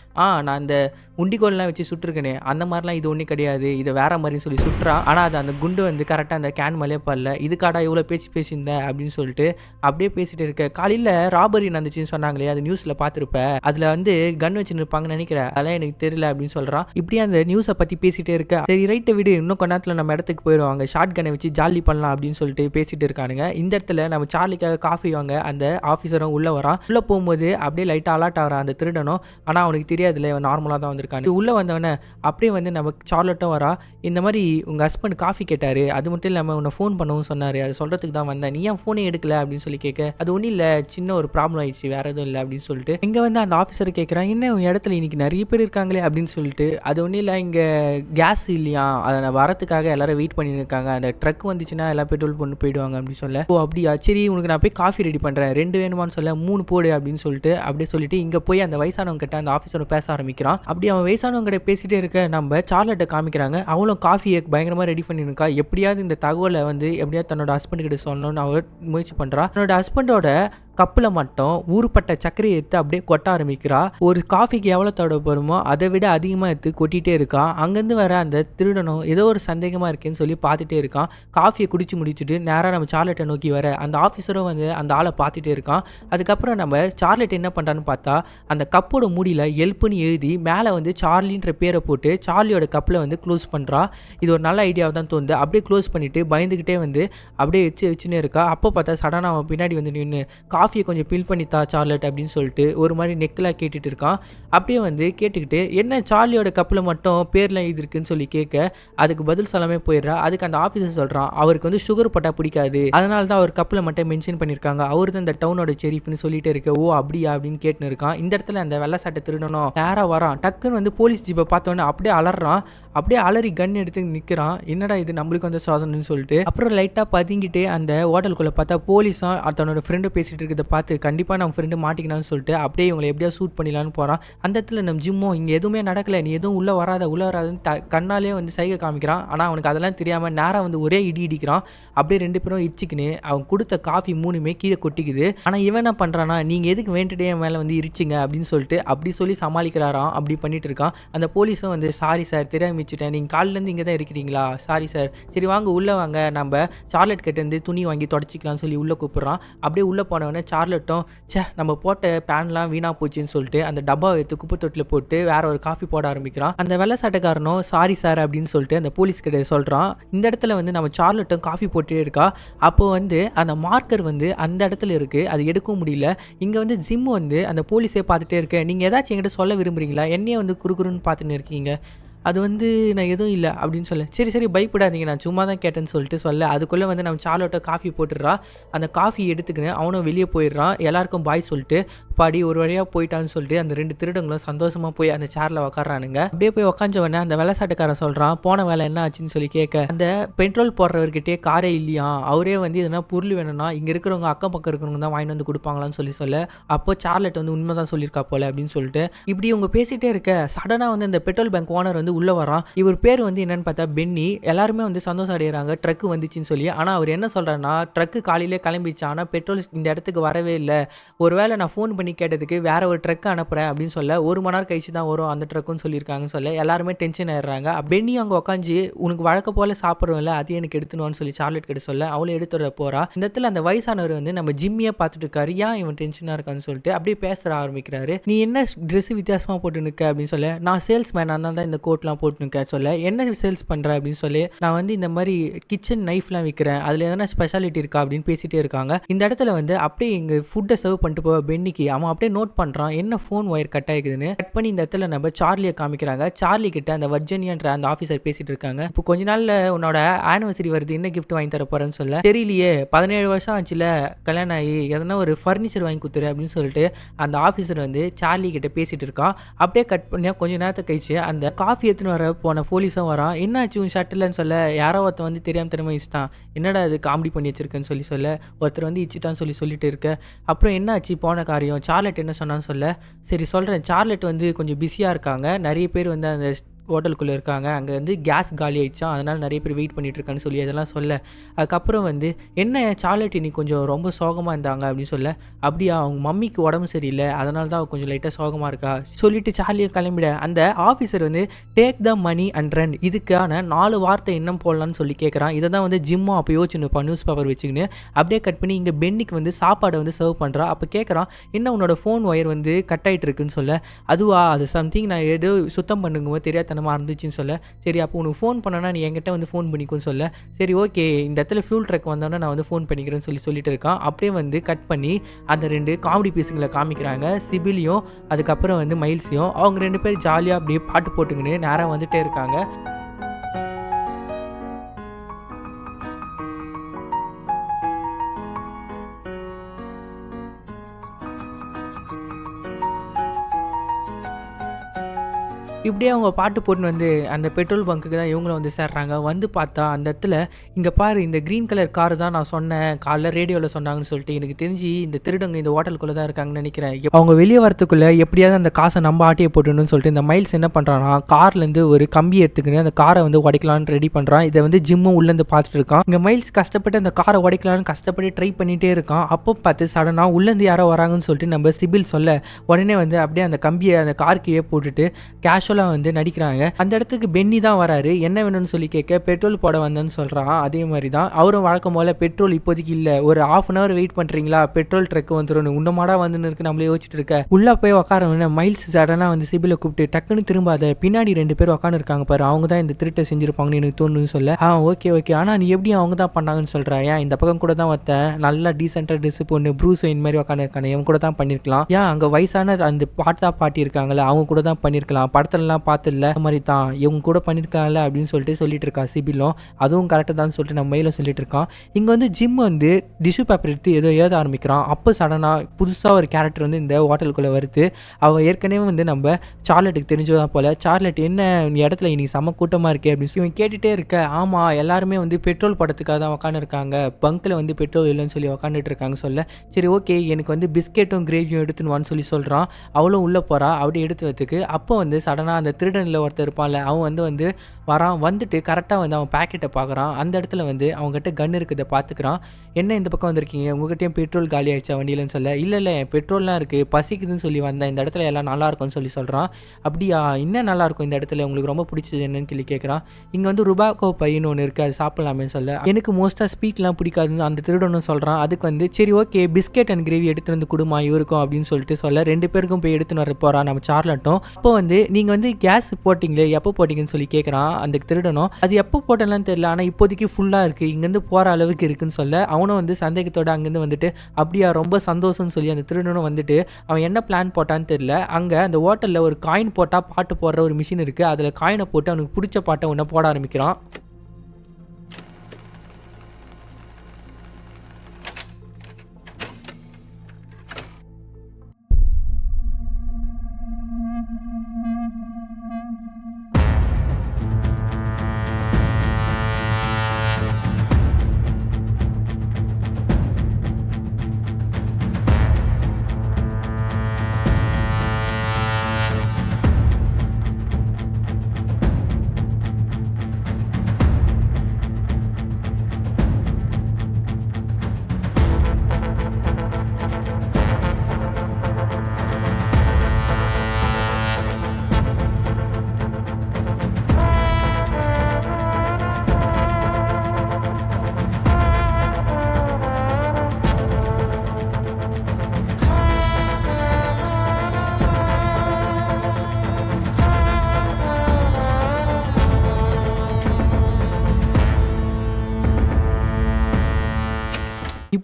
நான் அந்த உண்டிகோல்லாம் வச்சு சுட்டுருக்கேனே அந்த மாதிரிலாம் இது ஒன்றும் கிடையாது, இதை வேற மாதிரி சொல்லி சுட்டுறான். ஆனால் அது அந்த குண்டு வந்து கரெக்டாக அந்த கேன் மேலே படல. இதுக்காடா இவ்வளோ பேசியிருந்தேன் அப்படின்னு சொல்லிட்டு அப்படியே பேசிட்டு இருக்க. காலையில் ராபரி நடந்துச்சுன்னு சொன்னாங்களே, அது நியூஸில் பார்த்துருப்ப, அதில் வந்து கன் வச்சு நிற்பாங்கன்னு நினைக்கிறேன், அதெல்லாம் எனக்கு தெரியல அப்படின்னு சொல்கிறான். இப்படியே அந்த நியூஸை பற்றி பேசிகிட்டே இருக்க. சரி ரைட்டை விடு, இன்னும் கொஞ்ச நேரத்தில் நம்ம இடத்துக்கு போயிடுவாங்க, ஷார்ட் கன்னை வச்சு ஜாலி பண்ணலாம் அப்படின்னு சொல்லிட்டு பேசிட்டு இருக்கானுங்க. இந்த இடத்துல நம்ம சார்லிக்காக காஃபி வாங்க அந்த ஆஃபீஸரும் உள்ளே வரான். உள்ளே போகும்போது அப்படியே லைட்டாக அலர்ட் ஆகிறான் அந்த திருடனும். ஆனால் அவனுக்கு தெரியாதுல்ல இவன் நார்மலாக தான் வந்திருக்கான். உள்ளே வந்தவனே அப்படியே வந்து நம்ம சார்லட்டும் வரா. இந்த மாதிரி உங்கள் ஹஸ்பண்ட் காஃபி கேட்டார், அது மட்டும் இல்லாமல் உன்னை ஃபோன் பண்ணவும் சொன்னார், அது சொல்கிறதுக்கு தான் வந்தேன், நீ ஏன் ஃபோனே எடுக்கல அப்படின்னு சொல்லி கேட்க. அது ஒன்றும் இல்லை, சின்ன ஒரு ப்ராப்ளம் ஆயிடுச்சு, வேறு எதுவும் இல்லை அப்படின்னு சொல்லிட்டு. இங்கே வந்து அந்த ஆஃபீஸர் கேட்குறான், என்ன உன் இடத்துல இன்னைக்கு நிறைய பேர் இருக்காங்களே அப்படின்னு சொல்லிட்டு. அது ஒன்றும் இல்லை, இங்கே கேஸ் இல்லையா, அதை வரத்துக்காக எல்லாரும் வெயிட் பண்ணிட்டு இருக்காங்க, அந்த ட்ரக் வந்துச்சுன்னா எல்லாம் பெட்ரோல் பண்ணி போயிடுவாங்க அப்படின்னு சொல்ல. ஓ அப்படியா சரி, உனக்கு நான் போய் காஃபி ரெடி பண்ணுறேன், 2 வேணுமான்னு சொல்ல. 3 போடு அப்படின்னு சொல்லிட்டு அப்படியே சொல்லிட்டு இங்கே போய் அந்த வயசானவங்க கிட்ட அந்த ஆஃபீஸர் பேச ஆரம்பிக்கிறான். அப்படி அவன் வயசானவங்க கிட்ட பேசிட்டே இருக்க நம்ம சார்லட்டை காமிக்கிறாங்க. அவளும் காஃபியை பயங்கரமாக ரெடி பண்ணிருக்கா. எப்படியாவது இந்த தகவலை வந்து எப்படியாவது தன்னோட ஹஸ்பண்ட் கிட்ட சொல்லணும்னு அவள் முயற்சி பண்ணுறா. தன்னோட ஹஸ்பண்டோட கப்பில் மட்டும் ஊறுப்பட்ட சர்க்கரையை எடுத்து அப்படியே கொட்ட ஆரம்பிக்கிறா. ஒரு காஃபிக்கு எவ்வளோ தேவைப்படுமோ அதை விட அதிகமாக எடுத்து கொட்டிகிட்டே இருக்கான். அங்கேருந்து வர அந்த திருடனும் ஏதோ ஒரு சந்தேகமாக இருக்கேன்னு சொல்லி பார்த்துட்டே இருக்கான். காஃபியை குடிச்சு முடிச்சுட்டு நேராக நம்ம சார்லட்டை நோக்கி வர அந்த ஆஃபீஸரும் வந்து அந்த ஆளை பார்த்துட்டே இருக்கான். அதுக்கப்புறம் நம்ம சார்லட் என்ன பண்ணுறான்னு பார்த்தா அந்த கப்போட மூடியில் எல்ப்புன்னு எழுதி மேலே வந்து சார்லின்ற பேரை போட்டு சார்லியோட கப்பில் வந்து க்ளோஸ் பண்ணுறா. இது ஒரு நல்ல ஐடியாவை தான் தோணுது. அப்படியே க்ளோஸ் பண்ணிவிட்டு பயந்துக்கிட்டே வந்து அப்படியே வச்சுன்னே இருக்கா. அப்போ பார்த்தா சடனாக அவன் பின்னாடி வந்து நின்று காஃபியை கொஞ்சம் பில் பண்ணித்தா சார்லட் அப்படின்னு சொல்லிட்டு ஒரு மாதிரி நெக்கில் கேட்டுட்டு இருக்கான். அப்படியே வந்து கேட்டுக்கிட்டு என்ன சார்லியோட கப்பில் மட்டும் பேர்லாம் எழுதிருக்குன்னு சொல்லி கேட்க அதுக்கு பதில் சொல்லாமே போயிடுறா. அதுக்கு அந்த ஆஃபீஸர் சொல்கிறான், அவருக்கு வந்து சுகர் போட்டால் பிடிக்காது, அதனால தான் அவர் கப்பில் மட்டும் மென்ஷன் பண்ணியிருக்காங்க, அவர் தான் இந்த டவுனோட செரீஃப்னு சொல்லிட்டு இருக்க. ஓ அப்படியா அப்படின்னு கேட்டுன்னு இருக்கான். இந்த இடத்துல அந்த வெள்ளை சட்டை திருடணும் நேராக வரான். டக்குன்னு வந்து போலீஸ் ஜீப்பை பார்த்தோன்னே அப்படியே அலறான். அப்படியே அலறி கன் எடுத்து நிற்கிறான். என்னடா இது நம்மளுக்கு வந்து சோதனைன்னு சொல்லிட்டு அப்புறம் லைட்டாக பதுங்கிட்டு அந்த ஹோட்டலுக்குள்ளே பார்த்தா போலீஸும் தன்னோட ஃப்ரெண்டு பேசிகிட்டு இருக்கிறத பார்த்து கண்டிப்பாக நம்ம ஃப்ரெண்டு மாட்டிக்கலான்னு சொல்லிட்டு அப்படியே இவங்களை எப்படியா ஷூட் பண்ணிடலான்னு போகிறான். அந்த இடத்துல நம்ம ஜிம்மோ இங்கே எதுவுமே நடக்கலை, நீ எதுவும் உள்ளே வராதுன்னு கண்ணாலே வந்து சைகை காமிக்கிறான். ஆனால் அவனுக்கு அதெல்லாம் தெரியாமல் நேராக வந்து ஒரே இடிக்கிறான். அப்படியே 2 பேரும் இடிச்சிக்கின்னு அவன் கொடுத்த காஃபி 3மே கீழே கொட்டிக்குது. ஆனால் இவன் என்ன பண்ணுறான்னா, நீங்கள் எதுக்கு வேண்டிட்டே என் மேலே வந்து இருச்சிங்க அப்படின்னு சொல்லிட்டு அப்படி சொல்லி சமாளிக்கிறாராம். அப்படி பண்ணிட்டு இருக்கான். அந்த போலீஸும் வந்து சாரி சார் தெரியாம வச்சுட்டேன், நீங்கள் காலிலேருந்து இங்கே தான் இருக்கிறீங்களா, சாரி சார், சரி வாங்க உள்ளே வாங்க, நம்ம சார்லட் கிட்டேருந்து துணி வாங்கி தொடச்சிக்கலாம்னு சொல்லி உள்ளே கூப்பிட்றான். அப்படியே உள்ளே போனவொடனே சார்லட்டும் நம்ம போட்ட பேன்லாம் வீணாக போச்சுன்னு சொல்லிட்டு அந்த டப்பாவை எடுத்து குப்பை தொட்டில் போட்டு வேற ஒரு காஃபி போட ஆரம்பிக்கிறான். அந்த வெள்ளை சட்டைக்காரனும் சாரி சார் அப்படின்னு சொல்லிட்டு அந்த போலீஸ் கிட்ட சொல்கிறான். இந்த இடத்துல வந்து நம்ம சார்லட்டும் காஃபி போட்டே இருக்கா. அப்போ வந்து அந்த மார்க்கர் வந்து அந்த இடத்துல இருக்குது, அது எடுக்கவும் முடியல. இங்கே வந்து ஜிம் வந்து அந்த போலீஸே பார்த்துட்டே இருக்கேன், நீங்கள் ஏதாச்சும் என்கிட்ட சொல்ல விரும்புகிறீங்களா, என்னையே வந்து குறுகுறுன்னு பார்த்துன்னு இருக்கீங்க, அது வந்து நான் எதுவும் இல்லை அப்படின்னு சொல்ல. சரி பயப்படாதீங்க, நான் சும்மா தான் கேட்டேன்னு சொல்லிட்டு சொல்ல. அதுக்குள்ளே வந்து நம்ம சார்லோட்ட காஃபி போட்டுடுறா. அந்த காஃபி எடுத்துக்கின்னு அவனும் வெளியே போயிடுறான். எல்லாருக்கும் பாய் சொல்லிட்டு பாடி ஒரு வழியாக போயிட்டான்னு சொல்லிட்டு அந்த 2 திருடங்களும் சந்தோஷமாக போய் அந்த சேரில் உக்காடுறானுங்க. அப்படியே போய் உக்காஞ்சவொடனே அந்த வெள்ளசாட்டுக்காரன் சொல்கிறான், போன வேலை என்ன ஆச்சுன்னு சொல்லி கேட்க, அந்த பெட்ரோல் போடுறவர்கிட்டே காரே இல்லையா, அவரே வந்து எதனா பொருள் வேணும்னா இங்கே இருக்கிறவங்க அக்கம் பக்கம் இருக்கிறவங்க தான் வாங்கிட்டு வந்து கொடுப்பாங்களான்னு சொல்ல. அப்போ சார்லட் வந்து உண்மை தான் சொல்லியிருக்கா போல அப்படின்னு சொல்லிட்டு இப்படி இவங்க பேசிகிட்டே இருக்க சடனாக வந்து அந்த பெட்ரோல் பங்க் ஓனர் வந்து உள்ள வரான். இவர் பேர் வந்து என்னன்னு பார்த்தா பென்னி. எல்லாருமே வந்து சந்தோஷம் அடைகிறாங்க ட்ரக் வந்துச்சுன்னு சொல்லி. ஆனால் அவர் என்ன சொல்கிறாருன்னா, ட்ரக்கு காலையிலே கிளம்பிச்சு, ஆனால் பெட்ரோல் இந்த இடத்துக்கு வரவே இல்லை. ஒருவேளை நான் ஃபோன் பண்ணி கேட்டதுக்கு வேற ஒரு ட்ரக் அனுப்புகிறேன் அப்படின்னு சொல்ல, 1 மணி நேரம் கழிச்சு தான் வரும் அந்த ட்ரக்குன்னு சொல்லியிருக்காங்கன்னு சொல்ல எல்லாருமே டென்ஷன் ஆயிடுறாங்க. பென்னி அங்கே உட்காந்து உனக்கு வழக்க போல சாப்பிட்றோம்ல அது எனக்கு எடுத்துணுவான்னு சொல்லி சார்லெட் கிட்ட சொல்ல அவளை எடுத்துட போறா. இந்த இடத்துல அந்த வயசானவர் வந்து நம்ம ஜிம்மியே பார்த்துட்டு இருக்காரு. ஏன் இவன் டென்ஷனாக இருக்கான்னு சொல்லிட்டு அப்படியே பேச ஆரம்பிக்கிறாரு. நீ என்ன ட்ரெஸ் வித்தியாசமாக போட்டு நிற்க அப்படின்னு சொல்ல, நான் சேல்ஸ் மேன், அதனால தான் இந்த கோட்லாம் போட்டு நிற்க சொல்ல, என்ன சேல்ஸ் பண்ணுற அப்படின்னு சொல்லி, நான் வந்து இந்த மாதிரி கிச்சன் நைஃப்லாம் விற்கிறேன், அதில் எதனா ஸ்பெஷாலிட்டி இருக்கா அப்படின்னு பேசிட்டே இருக்காங்க. இந்த இடத்துல வந்து அப்படியே இங்கே ஃபுட்டை சர்வ் பண்ணிட்டு போவ பென்னிக்கு அவன் அப்படியே நோட் பண்ணுறான் என்ன ஃபோன் ஒயர் கட் ஆகிக்குதுன்னு. கட் பண்ணி இந்த இடத்துல நம்ம சார்லியை காமிக்கிறாங்க. சார்லி கிட்ட அந்த வர்ஜினியான்ற அந்த ஆஃபீஸர் பேசிட்டு இருக்காங்க. இப்போ கொஞ்ச நாள்ல உன்னோட ஆனிவர்சரி வருது, என்ன கிஃப்ட் வாங்கி தர போறேன்னு சொல்ல, தெரியலையே 17 வருஷம் ஆச்சுல கல்யாணம் ஆகி, எதனா ஒரு ஃபர்னிச்சர் வாங்கி கொடுத்துரு அப்படின்னு சொல்லிட்டு அந்த ஆஃபீஸர் வந்து சார்லி கிட்ட பேசிட்டு இருக்கான். அப்படியே கட் பண்ணி கொஞ்ச நேரத்தை கழிச்சு அந்த காஃபி எடுத்துன்னு வர போன போலீஸும் வரான். என்னாச்சு உன் ஷட்டில்னு சொல்ல, யாரோ ஒருத்தன் வந்து தெரியாம இச்சிட்டான், என்னடா அது காமெடி பண்ணி வச்சிருக்கேன்னு சொல்ல ஒருத்தர் வந்து இச்சிட்டான்னு சொல்லிட்டு இருக்க. அப்புறம் என்னாச்சு போன காரியம், சார்லெட் என்ன சொன்னான்னு சொல்ல, சரி சொல்கிறேன். சார்லெட் வந்து கொஞ்சம் பிஸியாக இருக்காங்க, நிறைய பேர் வந்து அந்த ஹோட்டலுக்குள்ளே இருக்காங்க, அங்கே வந்து கேஸ் காலி ஆகிடுச்சா, அதனால் நிறைய பேர் வெயிட் பண்ணிட்டு இருக்கான்னு சொல்லி அதெல்லாம் சொல்ல, அதுக்கப்புறம் வந்து என்ன சார்லெட் இன்னைக்கு கொஞ்சம் ரொம்ப சோகமாக இருந்தாங்க அப்படின்னு சொல்ல, அப்படியா அவங்க மம்மிக்கு உடம்பு சரியில்லை அதனால தான் கொஞ்சம் லைட்டாக சோகமாக இருக்கா சொல்லிட்டு சார்லியை கிளம்பிட. அந்த ஆஃபீஸர் வந்து take the money and run, இதுக்கான 4 வார்த்தை என்ன போடலான்னு சொல்லி கேட்குறான். இதை தான் வந்து ஜிம்மா அப்போ யோசிச்சுருப்பான் நியூஸ் பேப்பர் வச்சுக்கின்னு. அப்படியே கட் பண்ணி இங்கே பென்னிக்கு வந்து சாப்பாடை வந்து சர்வ் பண்ணுறான். அப்போ கேட்குறான் என்ன உன்னோட ஃபோன் ஒயர் வந்து கட் ஆகிட்டு இருக்குன்னு சொல்ல, அதுவா அது சம்திங் நான் ஏதோ சுத்தம் பண்ணுங்க தெரியாத இருந்துச்சுன்னு சொல்ல, சரி அப்போ உனக்கு ஃபோன் பண்ணனா நீ என்கிட்ட வந்து ஃபோன் பண்ணிக்குன்னு சொல்ல, சரி ஓகே இந்த இடத்துல ஃபியூல் ட்ரக் வந்தோன்னா நான் வந்து ஃபோன் பண்ணிக்கிறேன்னு சொல்லிட்டு இருக்கான். அப்படியே வந்து கட் பண்ணி அந்த 2 காமெடி பீஸுங்களை காமிக்கிறாங்க, சிபிலியும் அதுக்கப்புறம் வந்து மைல்ஸையும். அவங்க 2 பேர் ஜாலியாக அப்படியே பாட்டு போட்டுக்கின்னு நேராக வந்துட்டே இருக்காங்க. இப்படியே அவங்க பாட்டு போட்டுன்னு வந்து அந்த பெட்ரோல் பங்க்குக்கு தான் இவங்களும் வந்து சேர்றாங்க. வந்து பார்த்தா அந்த இடத்துல இங்கே பாரு இந்த க்ரீன் கலர் காரு தான் நான் சொன்னேன் காலைல ரேடியோவில் சொன்னாங்கன்னு சொல்லிட்டு, எனக்கு தெரிஞ்சு இந்த திருடங்க இந்த ஹோட்டலுக்குள்ளே தான் இருக்காங்கன்னு நினைக்கிறேன். அவங்க வெளியே வரத்துக்குள்ளே எப்படியாவது அந்த காசை நம்ம ஆட்டியை போட்டுன்னு சொல்லிட்டு இந்த மைல்ஸ் என்ன பண்ணுறான்னா கார்லேருந்து ஒரு கம்பி எடுத்துக்கின்னு அந்த காரை வந்து உடைக்கலான்னு ரெடி பண்ணுறான். இதை வந்து ஜிம்மும் உள்ளேருந்து பார்த்துட்டு இருக்கான். இங்கே மைல்ஸ் கஷ்டப்பட்டு அந்த காரை உடைக்கலான்னு கஷ்டப்பட்டு ட்ரை பண்ணிகிட்டே இருக்கான். அப்போ பார்த்து சடனாக உள்ளேருந்து யாரோ வராங்கன்னு சொல்லிட்டு நம்ம சிபில் சொல்ல, உடனே வந்து அப்படியே அந்த கம்பியை அந்த கார் கீழே போட்டுட்டு கேஷுவலாக வந்து நடிக்கிறாங்க. அந்த இடத்துக்கு பென்னி தான் வராரு. என்ன வேணும்னு சொல்லி கேட்க பெட்ரோல் போட வந்தேன்னு சொல்றான். அதே மாதிரி தான் அவரும் வழக்கம் போல பெட்ரோல் இப்போதைக்கு இல்லை, ஒரு 1/2 hour வெயிட் பண்றீங்களா பெட்ரோல் ட்ரக் வந்துடும், உன்னமாடா வந்து இருக்கு நம்மளே யோசிச்சுட்டு இருக்க. உள்ள போய் உட்கார மைல்ஸ் சடனா வந்து சிபில கூப்பிட்டு டக்குன்னு திரும்பாத, பின்னாடி 2 பேர் உட்காந்து இருக்காங்க பாரு, அவங்க தான் இந்த திருட்டை செஞ்சிருப்பாங்கன்னு எனக்கு தோணுன்னு சொல்ல, ஓகே ஓகே ஆனா நீ எப்படி அவங்க தான் பண்ணாங்கன்னு சொல்றா, ஏன் இந்த பக்கம் கூட தான் வந்தேன், நல்லா டீசென்டா ட்ரெஸ் பொண்ணு ப்ரூஸ் இந்த மாதிரி உட்காந்து இருக்கானே இவங்க கூட தான் பண்ணிருக்கலாம், ஏன் அங்க வயசான அந்த பாட்டி இருக்காங்கல்ல அவங்க கூட தான் பண்ணிருக்கலாம், படத்துலலாம் பார்த்துல மாதிரி தான் இவங்க கூட பண்ணிருக்காங்கல்ல அப்படின்னு சொல்லிட்டு இருக்கா சிபிலும். அதுவும் கரெக்டாக தான் சொல்லிட்டு நம்ம மெயில சொல்லிட்டு இருக்கான். இங்க வந்து ஜிம் வந்து டிஷ்யூ பேப்பர் எடுத்து ஏதோ எழுத ஆரம்பிக்கிறான். அப்போ சடனா புதுசா ஒரு கேரக்டர் வந்து இந்த ஹோட்டலுக்குள்ள வருது. அவ ஏற்கனவே வந்து நம்ம சார்லெட்டுக்கு தெரிஞ்சதான் போல, சார்லெட் என்ன இடத்துல இன்னைக்கு செம கூட்டமா இருக்கே அப்படின்னு சொல்லி கேட்டுட்டே இருக்க. ஆமா எல்லாருமே வந்து பெட்ரோல் படத்துக்காக தான் உட்காந்து இருக்காங்க, பங்க்ல வந்து பெட்ரோல் இல்லைன்னு சொல்லி உட்காந்துட்டு இருக்காங்க சொல்ல, சரி ஓகே எனக்கு வந்து பிஸ்கெட்டும் கிரேவியும் எடுத்துன்னு சொல்றான். அவளும் உள்ள போறா அப்படி எடுத்து வரதுக்கு. அப்போ வந்து சடனா அந்த திருடனில் ஒருத்தர் இருப்பான்ல அவன் வந்து வரான். வந்துட்டு கரெக்டாக வந்து அவன் பேக்கெட்டை பார்க்குறான். அந்த இடத்துல வந்து அவங்ககிட்ட கன் இருக்குதை பார்த்துக்கிறான். என்ன இந்த பக்கம் வந்திருக்கீங்க, உங்ககிட்டயும் பெட்ரோல் காலி ஆயிடுச்சா வண்டியிலன்னு சொல்ல, இல்லை பெட்ரோல்லாம் இருக்குது பசிக்குதுன்னு சொல்லி வந்தேன், இந்த இடத்துல எல்லாம் நல்லா இருக்கும்னு சொல்கிறான். அப்படியா இன்னும் நல்லா இருக்கும் இந்த இடத்துல, உங்களுக்கு ரொம்ப பிடிச்சது என்னன்னு சொல்லி கேட்குறான். இங்கே வந்து ருபாக்கோ பையன் ஒன்று இருக்குது அது சாப்பிடலாமே சொல்ல, எனக்கு மோஸ்ட்டாக ஸ்வீட்லாம் பிடிக்காதுன்னு அந்த திருடனும் சொல்கிறான். அதுக்கு வந்து சரி ஓகே பிஸ்கெட் அண்ட் கிரேவி எடுத்துகிட்டு வந்து கொடுமா இவருக்கும் அப்படின்னு சொல்லிட்டு சொல்ல 2 பேருக்கும் போய் எடுத்துன்னு வர போகிறான் நம்ம சார்லட்டும். அப்போ வந்து நீங்கள் வந்து கேஸ் போட்டிங்களே எப்போ போட்டிங்கன்னு சொல்லி கேட்குறான் அந்த திருடனும். அது எப்போ போட்டலாம் தெரியல ஆனால் இப்போதைக்கு ஃபுல்லாக இருக்குது இங்கேருந்து போகிற அளவுக்கு இருக்குன்னு சொல்ல, அவனும் வந்து சந்தேகத்தோடு அங்கேருந்து வந்துட்டு அப்படியா ரொம்ப சந்தோஷம்னு சொல்லி அந்த திருடனும் வந்துட்டு அவன் என்ன பிளான் போட்டான்னு தெரியல. அங்கே அந்த ஹோட்டலில் ஒரு காயின் போட்டால் பாட்டு போடுற ஒரு மிஷின் இருக்குது, அதில் காயினை போட்டு அவனுக்கு பிடிச்ச பாட்டை ஒன்று போட ஆரம்பிக்கிறான்.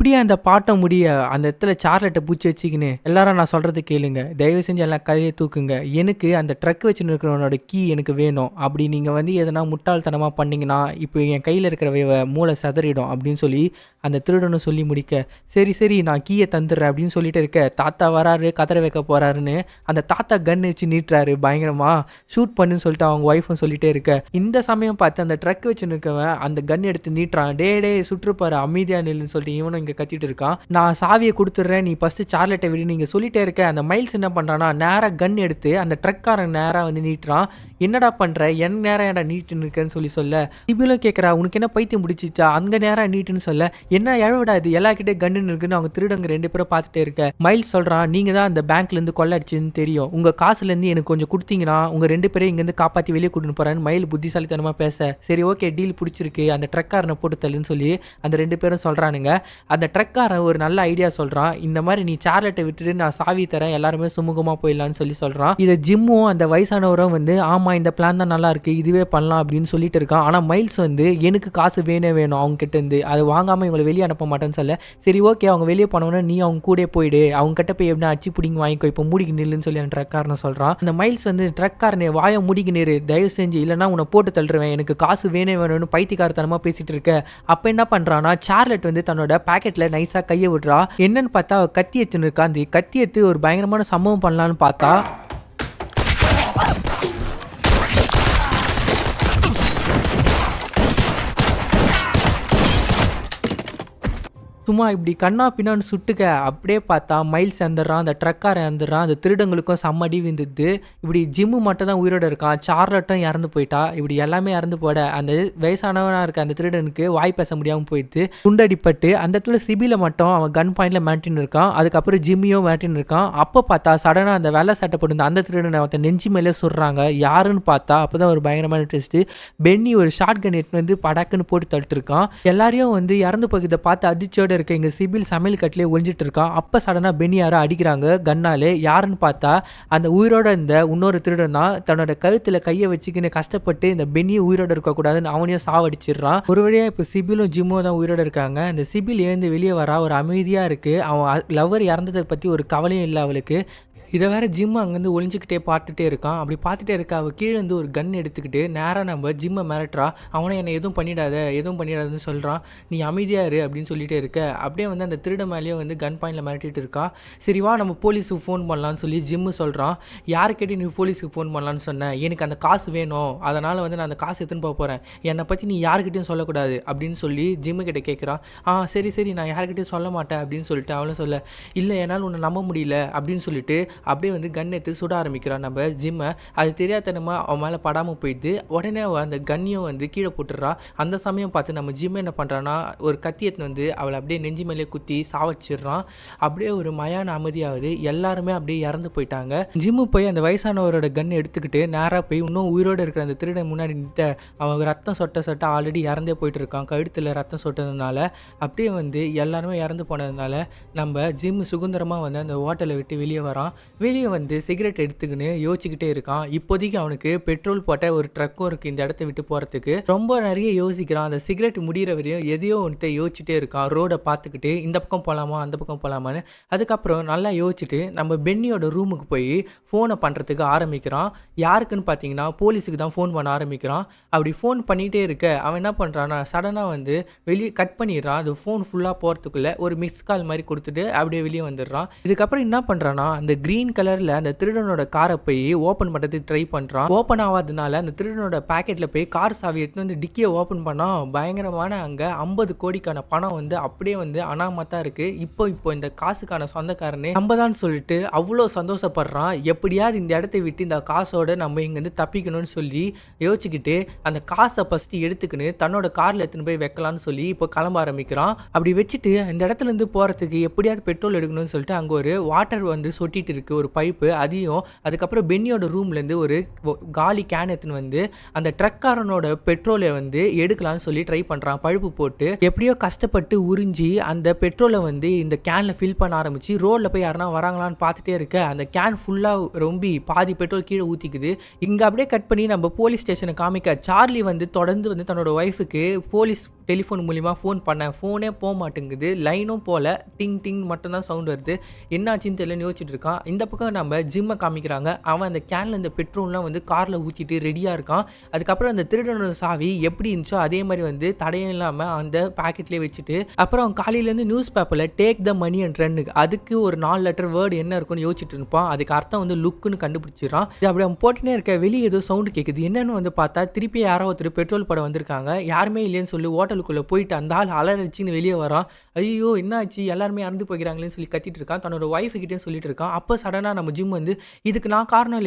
இப்படியே அந்த பாட்டம் முடிய அந்த இடத்துல சார்லெட்டை பூச்சி வச்சுக்கின்னு எல்லாரும் நான் சொல்றது கேளுங்க, தயவு செஞ்சு எல்லாம் கையை தூக்குங்க, எனக்கு அந்த ட்ரக் வச்சுன்னு இருக்கிறவனோட கீ எனக்கு வேணும். அப்படி நீங்கள் வந்து எதனா முட்டாள்தனமாக பண்ணீங்கன்னா இப்போ என் கையில் இருக்கிற மூளை சதறிடும் அப்படின்னு சொல்லி அந்த திருடனும் சொல்லி முடிக்க, சரி சரி நான் கீயை தந்துடுறேன் அப்படின்னு சொல்லிட்டு இருக்க, தாத்தா வராரு கதற வைக்க போறாருன்னு அந்த தாத்தா கன் வச்சு நீட்டுறாரு பயங்கரமா, ஷூட் பண்ணுன்னு சொல்லிட்டு அவங்க ஒய்ஃபும் சொல்லிட்டே இருக்க, இந்த சமயம் பார்த்து அந்த ட்ரக் வச்சு நிற்கவன் அந்த கன் எடுத்து நீட்டுறான். டே சுற்றுப்பாரு அமைதியா நில்லுன்னு சொல்லிட்டு இவனும் இங்கே கத்திட்டு இருக்கான். நான் சாவியை கொடுத்துட்றேன், நீ ஃபர்ஸ்ட் சார்லெட்டை விடு நீங்க சொல்லிட்டே இருக்க. அந்த மைல்ஸ் என்ன பண்றானா நேராக கன் எடுத்து அந்த ட்ரக்காரன் நேராக வந்து நீட்டுறான். என்னடா பண்ற, என் நேரம் ஏடா நீட்டுன்னு இருக்கேன்னு சொல்ல சிபிலும் கேட்குறா, உனக்கு என்ன பைத்தியம் பிடிச்சிச்சா, அங்க நேரம் நீட்டுன்னு சொல்ல, என்ன எழவிடா இது எல்லாக்கிட்டே கன்னு இருக்குன்னு அவங்க திருடங்க 2 பேரும் பார்த்துட்டே இருக்க. மைல்ஸ் சொல்றான், நீங்க தான் அந்த பேங்க்ல இருந்து கொள்ள அடிச்சுன்னு தெரியும், உங்க காசுல இருந்து எனக்கு கொஞ்சம் கொடுத்தீங்கன்னா உங்க 2 பேரும் இங்க இருந்து காப்பாத்தி வெளியே கூட்டிட்டு போறேன்னு மயில் புத்திசாலித்தனமா பேச, சரி ஓகே டீல் பிடிச்சிருக்கு அந்த ட்ரக்காரனை போட்டு தள்ளுன்னு சொல்லி அந்த 2 பேரும் சொல்றானுங்க. அந்த ட்ரக்காரன் ஒரு நல்ல ஐடியா சொல்றான், இந்த மாதிரி நீ சார்லெட்டை விட்டுட்டு நான் சாவி தரேன் எல்லாருமே சுமூகமா போயிடலான்னு சொல்றான். இதை ஜிம்மும் அந்த வயசானவரும் வந்து ஆமா இந்த பிளான் தான் நல்லா இருக்கு இதுவே பண்ணலாம் அப்படின்னு சொல்லிட்டு இருக்கான். ஆனா மைல்ஸ் வந்து எனக்கு காசு வேணும் அவங்க கிட்ட இருந்து, அது வாங்காம இவங்களை வெளியே அனுப்ப மாட்டேன்னு சொல்ல, சரி ஓகே அவங்க வெளியே போனவொன்னே நீ அவங்க கூட போயிடு, அவங்க கிட்ட போய் எப்படி அச்சு பிடிங்க வாங்கிக்கோ இப்போ மூடிக்கு நில்லுன்னு சொல்லி அந்த ட்ரக்காரனை சொல்றான். அந்த மைல்ஸ் வந்து ட்ரக்காரனே வாய மூடிக்கு நிறு தயவு செஞ்சு இல்லைன்னா உன்னை போட்டு தள்ளுருவேன், எனக்கு காசு வேணும்னு பைத்தியக்காரத்தனமா பேசிட்டு இருக்க. அப்ப என்ன பண்றான்னா சார்லெட் வந்து தன்னோட பாக்கெட்ல நைஸா கையை விடுறா. என்னன்னு பார்த்தா கத்தி எடுத்துன்னு இருக்கா. அந்த கத்தி எடுத்து ஒரு பயங்கரமான சம்பவம் பண்ணலான்னு பார்த்தா சும்மா இப்படி கண்ணா பின்னான்னு சுட்டுக்க. அப்படியே பார்த்தா மைல்ஸ் இறந்துடுறான், அந்த ட்ரக்காரன் இறந்துடுறான், அந்த திருடங்களுக்கும் செம்மடி விழுந்துது. இப்படி ஜிம்மு மட்டும் தான் உயிரோட இருக்கான், சார்லட்டும் இறந்து போயிட்டா. இப்படி எல்லாமே இறந்து போட அந்த வயசானவனா இருக்க அந்த திருடனுக்கு வாய் பேச முடியாமல் போயிடுது, குண்டடிப்பட்டு. அந்த இடத்துல சிபில மட்டும் அவன் கன் பாயிண்ட்ல மாட்டின்னு இருக்கான். அதுக்கப்புறம் ஜிம்மியும் மாட்டின்னு இருக்கான். அப்போ பார்த்தா சடனாக அந்த வெள்ளை சட்டை போட்டு அந்த திருடனை அவன் நெஞ்சு மேலே சொல்றாங்க. யாருன்னு பார்த்தா அப்போதான் ஒரு பயங்கரமான டெஸ்ட், பென்னி ஒரு ஷார்ட் கன் எடுத்து வந்து படக்குன்னு போட்டு தள்ளிட்டு இருக்கான். எல்லாரையும் வந்து இறந்து போகிறத பார்த்து அதிர்ச்சியோட இருக்க இங்க சிபில் சமையல் கட்டிலே ஒழிஞ்சிட்டு இருக்கான். அப்ப சடனா பென்னி யாரோ அடிக்கிறாங்க கன்னாலே. யாருன்னு பார்த்தா அந்த உயிரோட இந்த இன்னொரு திருடன் தான். தன்னோட கழுத்துல கையை வச்சுக்கின்னு கஷ்டப்பட்டு இந்த பென்னியை உயிரோட இருக்க கூடாதுன்னு அவனையும் சாவடிச்சிடுறான். ஒரு வழியா இப்ப சிபிலும் ஜிம்மும் தான் உயிரோட இருக்காங்க. இந்த சிபில் எழுந்து வெளியே வரா, ஒரு அமைதியா இருக்கு. அவன் லவ்வர் இறந்ததை பத்தி ஒரு கவலையும் இல்லை அவளுக்கு. இதை வேற ஜிம்மு அங்கேருந்து ஒளிஞ்சிக்கிட்டே பார்த்துட்டே இருக்கான். அப்படி பார்த்துட்டே இருக்க அவள் கீழே இருந்து ஒரு கன் எடுத்துக்கிட்டு நேராக நம்ம ஜிம்மை மிரட்டுறா. அவனை என்னை எதுவும் பண்ணிடாதுன்னு சொல்கிறான். நீ அமைதியாக இரு அப்படின்னு சொல்லிட்டே இருக்க. அப்படியே வந்து அந்த திருட மேலேயே வந்து கன் பாயிண்டில் மிரட்டிட்டு இருக்கா. சரி வா நம்ம போலீஸுக்கு ஃபோன் பண்ணலான்னு சொல்லி ஜிம்மு சொல்கிறான். யாருக்கிட்டே நீ போலீஸுக்கு ஃபோன் பண்ணலான்னு சொன்னேன், எனக்கு அந்த காசு வேணும், அதனால் வந்து நான் அந்த காசு எடுத்துன்னு போக போகிறேன், என்னை பற்றி நீ யாருக்கிட்டையும் சொல்லக்கூடாது அப்படின்னு சொல்லி ஜிம்மு கிட்டே கேட்குறான். சரி நான் யாருக்கிட்டையும் சொல்ல மாட்டேன் அப்படின்னு சொல்லிட்டு அவளும் சொல்ல, இல்லை என்னால் உன்னை நம்ப முடியல அப்படின்னு சொல்லிட்டு அப்படியே வந்து கன் எடுத்து சுட ஆரம்பிக்கிறான் நம்ம ஜிம்மை. அது தெரியாதனமா அவன் மேலே படாமல் போயிடுது. உடனே அந்த கன்னையும் வந்து கீழே போட்டுடுறா. அந்த சமயம் பார்த்து நம்ம ஜிம் என்ன பண்ணுறான்னா ஒரு கத்தி எடுத்துன்னு வந்து அவளை அப்படியே நெஞ்சு மேலே குத்தி சாவச்சிடுறான். அப்படியே ஒரு மயான அமைதியாகுது. எல்லாருமே அப்படியே இறந்து போயிட்டாங்க. ஜிம்மு போய் அந்த வயசானவரோட கன் எடுத்துக்கிட்டு நேராக போய் இன்னும் உயிரோடு இருக்கிற அந்த திருடன் முன்னாடி நின்று அவன் ரத்தம் சொட்ட ஆல்ரெடி இறந்தே போயிட்டு இருக்கான். கழுத்தில் ரத்தம் சொட்டதுனால அப்படியே வந்து எல்லாருமே இறந்து போனதுனால நம்ம ஜிம்மு சுதந்திரமாக வந்து அந்த ஹோட்டலை விட்டு வெளியே வரான். வெளியே வந்து சிகரெட் எடுத்துக்கின்னு யோசிச்சுக்கிட்டே இருக்கான். இப்போதைக்கு அவனுக்கு பெட்ரோல் போட்ட ஒரு ட்ரக்கும் இருக்குது இந்த இடத்த விட்டு போகிறதுக்கு. ரொம்ப நிறைய யோசிக்கிறான். அந்த சிகரெட் முடிகிற வரையும் எதையோ ஒன்று யோசிச்சுட்டே இருக்கான். ரோடை பார்த்துக்கிட்டு இந்த பக்கம் போகலாமா அந்த பக்கம் போகலாமான்னு. அதுக்கப்புறம் நல்லா யோசிச்சுட்டு நம்ம பென்னியோட ரூமுக்கு போய் ஃபோனை பண்ணுறதுக்கு ஆரம்பிக்கிறான். யாருக்குன்னு பார்த்தீங்கன்னா போலீஸுக்கு தான் ஃபோன் பண்ண ஆரம்பிக்கிறான். அப்படி ஃபோன் பண்ணிகிட்டே இருக்க அவன் என்ன பண்ணுறான்னா சடனாக வந்து வெளியே கட் பண்ணிடுறான். அது ஃபோன் ஃபுல்லாக போகிறதுக்குள்ளே ஒரு மிஸ் கால் மாதிரி கொடுத்துட்டு அப்படியே வெளியே வந்துடுறான். இதுக்கப்புறம் என்ன பண்ணுறான்னா அந்த க்ரீன் கலரில் அந்த திருடனோட காரை போய் ஓப்பன் பண்ணுறதுக்கு ட்ரை பண்ணுறான். ஓப்பன் ஆகாதனால அந்த திருடனோட பேக்கெட்டில் போய் கார் சாவி எடுத்துன்னு வந்து டிக்கியை ஓப்பன் பண்ணால் பயங்கரமான அங்கே 50 கோடிக்கான பணம் வந்து அப்படியே வந்து அனாமத்தான் இருக்குது. இப்போ இந்த காசுக்கான சொந்தக்காரனே நம்ம தான் சொல்லிட்டு அவ்வளோ சந்தோஷப்படுறான். எப்படியாவது இந்த இடத்த விட்டு இந்த காசோட நம்ம இங்கேருந்து தப்பிக்கணும்னு சொல்லி யோசிச்சுக்கிட்டு அந்த காசை ஃபஸ்ட்டு எடுத்துக்கின்னு தன்னோட காரில் எடுத்துன்னு போய் வைக்கலான்னு சொல்லி இப்போ கிளம்ப ஆரம்பிக்கிறான். அப்படி வச்சுட்டு இந்த இடத்துலேருந்து போகிறதுக்கு எப்படியாவது பெட்ரோல் எடுக்கணும்னு சொல்லிட்டு அங்கே ஒரு வாட்டர் வந்து சொட்டிட்டு இருக்கு ஒரு பைப்பு. அதையும் அதுக்கப்புறம் பென்னியோட ரூம்லேருந்து ஒரு காலி கேன் எடுத்துன்னு வந்து அந்த ட்ரக்காரனோட பெட்ரோலை வந்து எடுக்கலாம்னு சொல்லி ட்ரை பண்ணுறான். பழுப்பு போட்டு எப்படியோ கஷ்டப்பட்டு உறிஞ்சி அந்த பெட்ரோலை வந்து இந்த கேனில் ஃபில் பண்ண ஆரம்பிச்சு ரோடில் போய் யாருனா வராங்களான்னு பார்த்துட்டே இருக்க அந்த கேன் ஃபுல்லாக ரொம்ப பாதி பெட்ரோல் கீழே ஊற்றிக்குது. இங்கே அப்படியே கட் பண்ணி நம்ம போலீஸ் ஸ்டேஷனை காமிக்க சார்லி வந்து தொடர்ந்து வந்து தன்னோட ஒய்ஃபுக்கு போலீஸ் டெலிஃபோன் மூலிமா ஃபோன் பண்ணேன். ஃபோனே மாட்டேங்குது. லைனும் போல. டிங் டிங் மட்டும் தான் சவுண்ட் வருது. என்னாச்சுன்னு தெரியலன்னு யோசிச்சுட்டு இருக்கான். இந்த பக்கம் நம்ம ஜிம்மை காமிக்கிறாங்க. அவன் அந்த கேன்ல இந்த பெட்ரோல்லாம் வந்து கார்ல ஊத்திட்டு ரெடியா இருக்கான். அதுக்கப்புறம் அந்த திருடனோட சாவி எப்படி இருந்துச்சோ அதே மாதிரி வந்து தடையும் இல்லாம அந்த பாக்கெட்லயே வச்சுட்டு, அப்புறம் காலையில இருந்து நியூஸ் பேப்பர்ல take the money and run, அதுக்கு ஒரு 4 லெட்டர் வேர்டு என்ன இருக்குன்னு யோசிச்சுட்டு இருப்பான். அதுக்கு அர்த்தம் வந்து லுக்குன்னு கண்டுபிடிச்சிடறான். அப்படி அவன் போட்டுனே இருக்க வெளியே ஏதோ சவுண்ட் கேட்குது. என்னன்னு வந்து பார்த்தா திருப்பி யாரோ ஒருத்தர் பெட்ரோல் போட வந்திருக்காங்க. யாருமே இல்லைன்னு சொல்லி ஹோட்டலுக்குள்ள போயிட்டு அந்த ஆள் அலறச்சின்னு வெளியே வரான். ஐயோ என்னாச்சு, எல்லாருமே இறந்து போய்க்கிறாங்களேன்னு சொல்லி கத்திட்டு இருக்கான். தன்னோட ஒய்ஃபு கிட்டேயும் சொல்லிட்டு இருக்கான். அப்போ சடனாக நம்ம ஜிம் வந்து இதுக்கு நான் காரணம்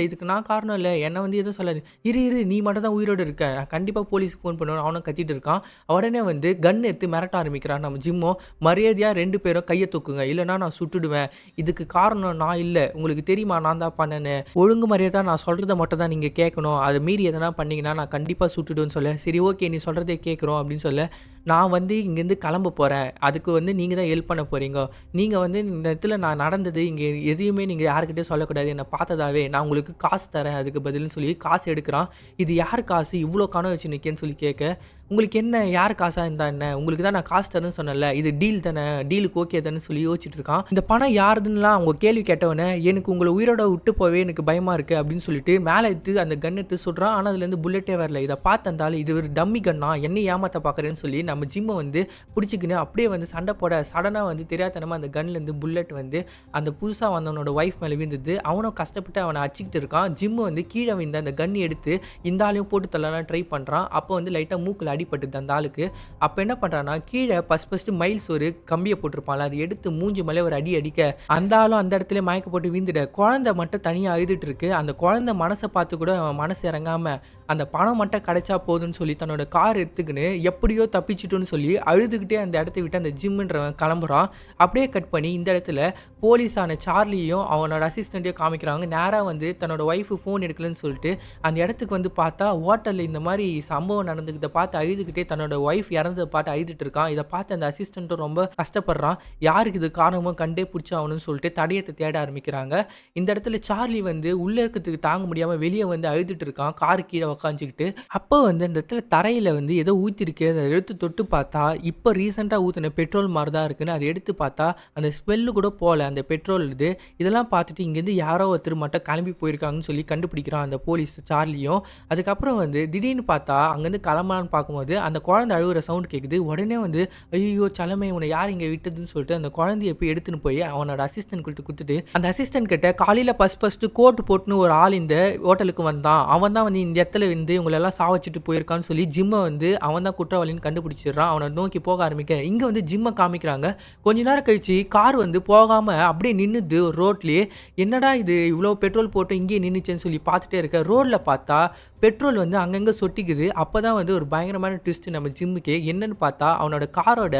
இல்லை, என்னை வந்து எதுவும் சொல்லாது, இரு நீ மட்டும் தான் உயிரோடு இருக்க, நான் கண்டிப்பாக போலீஸுக்கு ஃபோன் பண்ணுவேன். அவனும் கத்திட்டு இருக்கான். உடனே வந்து கன் எடுத்து மிரட்ட ஆரம்பிக்கிறான். நம்ம ஜிம்மோ மரியாதையாக 2 பேரும் கையை தூக்குங்க, இல்லைனா நான் சுட்டுடுவேன், இதுக்கு காரணம் நான் இல்லை, உங்களுக்கு தெரியுமா நான் தான் பண்ணேன்னு, ஒழுங்கு மரியாதை நான் சொல்கிறத மட்டும் தான் நீங்கள் கேட்கணும், அதை மீறி எதனா பண்ணிங்கன்னா நான் கண்டிப்பாக சுட்டுடுவேன்னு சொல்ல. சரி ஓகே நீ சொல்கிறதே கேட்குறோம் அப்படின்னு சொல்ல. நான் வந்து இங்கேருந்து கிளம்ப போகிறேன், அதுக்கு வந்து நீங்கள் தான் ஹெல்ப் பண்ண போகிறீங்க, நீங்கள் வந்து இந்த இடத்துல நான் நடந்தது இங்கே எதையுமே நீங்கள் யாருக்கிட்டே சொல்லக்கூடாது, என்னை பார்த்ததாவே நான் உங்களுக்கு காசு தரேன் அதுக்கு பதில்னு சொல்லி காசு எடுக்கிறான். இது யார் காசு இவ்வளோ காண வச்சு நிற்கேன்னு சொல்லி கேட்க, உங்களுக்கு என்ன யார் காசாக இருந்தா என்ன, உங்களுக்கு தான் நான் காசு தரேன்னு சொன்னல, இது டீல் தானே, டீலுக்கு ஓகே தானே சொல்லி யோசிச்சுட்டு இருக்கான். இந்த பணம் யாருதுன்னெலாம் அவங்க கேள்வி கேட்டவனே, எனக்கு உங்களை உயிரோட விட்டு போவே எனக்கு பயமாக இருக்குது அப்படின்னு சொல்லிட்டு மேலே எடுத்து அந்த கன் எடுத்து சொல்கிறான். ஆனால் அதுலேருந்து புல்லட்டே வரல. இதை பார்த்து இருந்தாலும் இது ஒரு டம்மி கன்னா, என்னை ஏமாற்ற பார்க்குறேன்னு சொல்லி நம்ம ஜிம்மை வந்து பிடிச்சிக்கின்னு அப்படியே வந்து சண்டை போட சடனாக வந்து தெரியாதனமாக அந்த கன்லேருந்து புல்லட் வந்து அந்த புதுசாக வந்தவனோட ஒய்ஃப் மேலே விழுந்தது. அவனும் கஷ்டப்பட்டு அவனை அடிச்சிக்கிட்டு இருக்கான். ஜிம்மு வந்து கீழே விழுந்த அந்த கன் எடுத்து இந்த ஆளையும் போட்டு தள்ளலாம் ட்ரை பண்ணுறான். அப்போ வந்து லைட்டாக மூக்கில் அடிபட்டுது அந்த ஆளுக்கு. அப்போ என்ன பண்ணுறான்னா கீழே ஃபஸ்ட்டு மைல்ஸ் ஒரு கம்பியை போட்டிருப்பான்ல, அது எடுத்து மூஞ்சி மேலே ஒரு அடி அடிக்க அந்த ஆளும் அந்த இடத்துல மயக்க போட்டு வீழ்ந்துட. குழந்தை மட்டும் தனியாக அழுதுட்டு இருக்கு. அந்த குழந்தை மனசை பார்த்து கூட அவன் மனசு இறங்காமல் அந்த பணம் மட்டும் கிடைச்சா போதுன்னு சொல்லி தன்னோட கார் எடுத்துக்கின்னு எப்படியோ தப்பிச்சிட்டோன்னு சொல்லி அழுதுகிட்டே அந்த இடத்த விட்டு அந்த ஜிம்ன்றவன் கிளம்புறான். அப்படியே கட் பண்ணி இந்த இடத்துல போலீஸான சார்லியும் அவனோட அசிஸ்டண்ட்டையும் காமிக்கிறாங்க. நேராக வந்து தன்னோட ஒய்ஃபு ஃபோன் எடுக்கலன்னு சொல்லிட்டு அந்த இடத்துக்கு வந்து பார்த்தா ஹோட்டலில் இந்த மாதிரி சம்பவம் நடந்துக்கிட்ட பார்த்து அழுதுகிட்டே தன்னோட ஒய்ஃப் இறந்ததை பார்த்து அழுதுட்டு இருக்கான். இதை பார்த்து அந்த அசிஸ்டண்ட்டும் ரொம்ப கஷ்டப்படுறான். யாருக்கு இது காரணமோ கண்டே பிடிச்சி ஆகணும்னு சொல்லிட்டு தடயத்தை தேட ஆரம்பிக்கிறாங்க. இந்த இடத்துல சார்லி வந்து உள்ளே இருக்கிறதுக்கு தாங்க முடியாமல் வெளியே வந்து அழுதுட்டு இருக்கான் காரு கீழே உக்காஞ்சிக்கிட்டு. அப்போ வந்து அந்த இடத்துல தரையில் வந்து ஏதோ ஊற்றிருக்கு. அதை எடுத்து தொட்டு பார்த்தா இப்போ ரீசெண்டாக ஊற்றின பெட்ரோல் மாதிரி தான் இருக்குன்னு அதை எடுத்து பார்த்தா அந்த ஸ்மெல்லு கூட போகல அந்த பெட்ரோல் இது. இதெல்லாம் பார்த்துட்டு இங்கேருந்து யாரோ ஒருத்தர் மட்டும் கிளம்பி போயிருக்காங்கன்னு சொல்லி கண்டுபிடிக்கிறான் அந்த போலீஸ் சார்லியும். அதுக்கப்புறம் வந்து திடீர்னு பார்த்தா அங்கேருந்து கிளம்பலான்னு பார்க்கும்போது அந்த குழந்தை அழுகுற சவுண்ட் கேட்குது. உடனே வந்து ஐயோ சலமை உன்னை யார் இங்கே விட்டதுன்னு சொல்லிட்டு அந்த குழந்தைய போய் எடுத்துன்னு போய் அவனோட அசிஸ்டன்ட் கிட்ட கொடுத்துட்டு அந்த அசிஸ்டன்ட் கிட்ட காலையில் ஃபஸ்ட்டு கோட்டு போட்டுன்னு ஒரு ஆள் இந்த ஹோட்டலுக்கு வந்தான், அவன் தான் வந்து இந்த இடத்துல வந்து இவங்களெல்லாம் சாவச்சிட்டு போயிருக்கான்னு சொல்லி ஜிம்மை வந்து அவன் தான் குற்றவாளின்னு கண்டுபிடிச்சிடுறான். அவனை நோக்கி போக ஆரம்பிக்க இங்கே வந்து ஜிம்மை காமிக்கிறாங்க. கொஞ்ச நேரம் கழிச்சு கார் வந்து போகாமல் அப்படியே நின்றுது ஒரு ரோட்லேயே. என்னடா இது இவ்வளோ பெட்ரோல் போட்டு இங்கேயே நின்றுச்சேன்னு சொல்லி பார்த்துட்டே இருக்க. ரோட்டில் பார்த்தா பெட்ரோல் வந்து அங்கங்கே சொட்டிக்குது. அப்போ தான் வந்து ஒரு பயங்கரமான ட்விஸ்ட் நம்ம ஜிம்முக்கு. என்னன்னு பார்த்தா அவனோட காரோட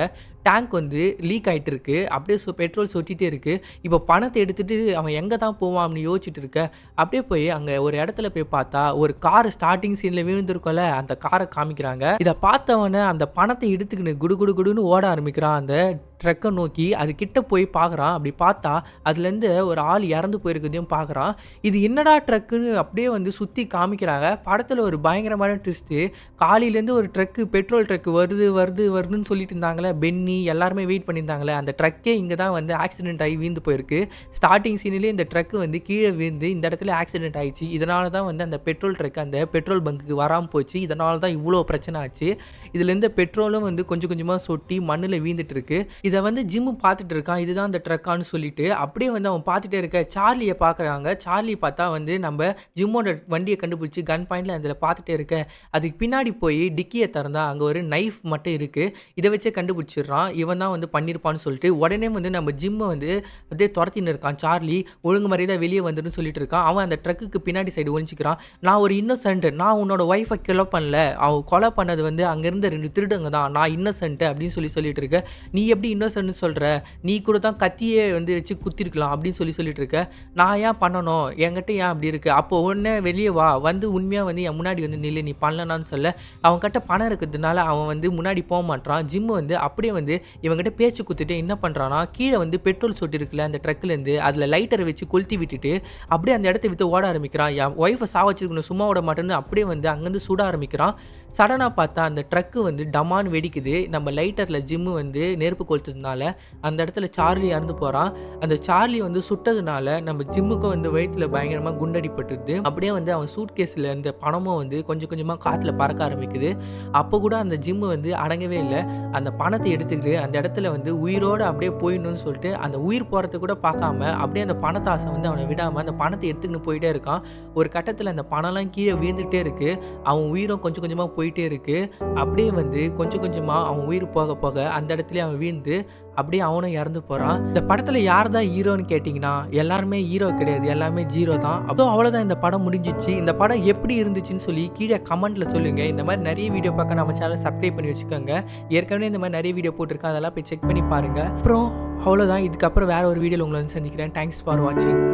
டேங்க் வந்து லீக் ஆகிட்டு இருக்கு. அப்படியே பெட்ரோல் சொட்டிகிட்டே இருக்குது. இப்போ பணத்தை எடுத்துகிட்டு அவன் எங்கே தான் போவான் அப்படின்னு யோசிச்சுட்டு இருக்க. அப்படியே போய் அங்கே ஒரு இடத்துல போய் பார்த்தா ஒரு கார் ஸ்டார்டிங் சீனில் விழுந்திருக்கோம்ல அந்த காரை காமிக்கிறாங்க. இதை பார்த்தவொடனே அந்த பணத்தை எடுத்துக்கின்னு குடுன்னு ஓட ஆரம்பிக்கிறான் அந்த ட்ரக்கை நோக்கி. அது கிட்ட போய் பார்க்குறான். அப்படி பார்த்தா அதுலேருந்து ஒரு ஆள் இறந்து போயிருக்கிறதையும் பார்க்குறான். இது என்னடா ட்ரக்குன்னு அப்படியே வந்து சுற்றி காமிக்கிறாங்க. படத்தில் ஒரு பயங்கரமான ட்விஸ்ட்டு. காலையிலேருந்து ஒரு ட்ரக்கு பெட்ரோல் ட்ரக்கு வருதுன்னு சொல்லிட்டு இருந்தாங்களே, பென்னி எல்லாருமே வெயிட் பண்ணியிருந்தாங்களே, அந்த ட்ரக்கே இங்கே தான் வந்து ஆக்சிடென்ட் ஆகி வீழ்ந்து போயிருக்கு. ஸ்டார்டிங் சீனிலே இந்த ட்ரக்கு வந்து கீழே வீழ்ந்து இந்த இடத்துல ஆக்சிடென்ட் ஆயிடுச்சு. இதனால தான் வந்து அந்த பெட்ரோல் ட்ரக் அந்த பெட்ரோல் பங்குக்கு வராமல் போச்சு. இதனால தான் இவ்வளோ பிரச்சனை ஆச்சு. இதுலேருந்து பெட்ரோலும் வந்து கொஞ்சம் கொஞ்சமாக சொட்டி மண்ணில் வீழ்ந்துட்டு இருக்கு. இதை வந்து ஜிம்மு பார்த்துட்டு இருக்கான். இதுதான் அந்த ட்ரக்கான்னு சொல்லிட்டு அப்படியே வந்து அவன் பார்த்துட்டே இருக்க. சார்லியை பார்க்குறாங்க. சார்லி பார்த்தா வந்து நம்ம ஜிம்மோட வண்டியை கண்டுபிடிச்சி கன் பாயிண்டில் அதில் பார்த்துட்டே இருக்க. அதுக்கு பின்னாடி போய் டிக்கியை திறந்தா அங்கே ஒரு நைஃப் மட்டும் இருக்குது. இதை வச்சே கண்டுபிடிச்சிடுறான் இவன் தான் வந்து பண்ணியிருப்பான்னு சொல்லிட்டு. உடனே வந்து நம்ம ஜிம்மை வந்து அப்படியே துரத்தின்னு இருக்கான். சார்லி ஒழுங்கு மாதிரி தான் வெளியே வந்துன்னு சொல்லிட்டு இருக்கான். அவன் அந்த ட்ரக்குக்கு பின்னாடி சைடு ஒழிச்சிக்கிறான். நான் ஒரு இன்னோசென்ட், நான் உன்னோட ஒய்ஃபை கொலை பண்ணல, அவன் கொலை பண்ணது வந்து அங்கேருந்து 2 திருடங்க தான், நான் இன்னோசென்ட் அப்படின்னு சொல்லிட்டு இருக்க. நீ எப்படி இன்னோசென்ட்னு சொல்கிற, நீ கூட தான் கத்தியே வந்து வச்சு குத்திருக்கலாம் அப்படின்னு சொல்லிட்டு இருக்க. நான் ஏன் பண்ணணும், என்கிட்ட ஏன் அப்படி இருக்குது, அப்போ உடனே வெளியே வா, வந்து உண்மையாக வந்து என் முன்னாடி வந்து நில்லு, நீ பண்ணலனான்னு சொல்ல. அவன்கிட்ட பணம் இருக்கிறதுனால அவன் வந்து முன்னாடி போக மாட்டான். ஜிம்மு வந்து அப்படியே வந்து இவங்ககிட்ட பேச்சு குத்துட்டு என்ன பண்ணுறான்னா கீழே வந்து பெட்ரோல் சொட்டு இருக்குல்ல அந்த ட்ரக்லேருந்து அதில் லைட்டரை வச்சு கொளுத்தி விட்டுட்டு அப்படியே அந்த இடத்த விட்டு ஓட ஆரம்பிக்கிறான். என் ஒய்ஃபை சாவச்சிருக்கணும் சும்மா ஓட மாட்டேன்னு அப்படியே வந்து அங்கேருந்து சுட ஆரம்பிக்கிறான். சடனாக பார்த்தா அந்த ட்ரக்கு வந்து டமான்னு வெடிக்குது. நம்ம லைட்டரில் ஜிம்மு வந்து நெருப்பு கொளுத்ததுனால அந்த இடத்துல சார்லி இறந்து போகிறான். அந்த சார்லி வந்து சுட்டதுனால நம்ம ஜிம்முக்கும் வந்து வயிற்றில் பயங்கரமாக குண்டடிப்பட்டுருது. அப்படியே வந்து அவன் சூட் கேஸில் இருந்த பணமும் வந்து கொஞ்சம் கொஞ்சமாக காற்றுல பறக்க ஆரம்பிக்குது. அப்போ கூட அந்த ஜிம்மு வந்து அடங்கவே இல்லை. அந்த பணத்தை எடுத்துக்கிட்டு அந்த இடத்துல வந்து உயிரோடு அப்படியே போயிடணும்னு சொல்லிட்டு அந்த உயிர் போகிறத கூட பார்க்காம அப்படியே அந்த பணத்தாசை வந்து அவனை விடாமல் அந்த பணத்தை எடுத்துக்கின்னு போயிட்டே இருக்கான். ஒரு கட்டத்தில் அந்த பணம்லாம் கீழே விழுந்துகிட்டே இருக்குது. அவன் உயிரும் கொஞ்சம் கொஞ்சமாக போயிட்டே இருக்குது. அப்படியே வந்து கொஞ்சம் கொஞ்சமாக அவன் உயிர் போக போக அந்த இடத்துல அவன் வீழ்ந்து அப்படியே அவனும் இறந்து போகிறான். இந்த படத்தில் யார் தான் ஹீரோன்னு கேட்டிங்கன்னா எல்லாருமே ஹீரோ கிடையாது, எல்லாமே ஜீரோ தான். அப்போ அவ்வளோதான், இந்த படம் முடிஞ்சிச்சு. இந்த படம் எப்படி இருந்துச்சுன்னு சொல்லி கீழே கமெண்ட்டில் சொல்லுங்கள். இந்த மாதிரி நிறைய வீடியோ பார்க்க நம்ம சேனல் சப்ஸ்கிரைப் பண்ணி வச்சுக்கோங்க. ஏற்கனவே இந்த மாதிரி நிறைய வீடியோ போட்டிருக்கேன், அதெல்லாம் போய் செக் பண்ணி பாருங்கள். அப்புறம் அவ்வளோதான், இதுக்கப்புறம் வேறு ஒரு வீடியோவில் உங்களை வந்து சந்திக்கிறேன். தேங்க்ஸ் ஃபார் வாட்சிங்.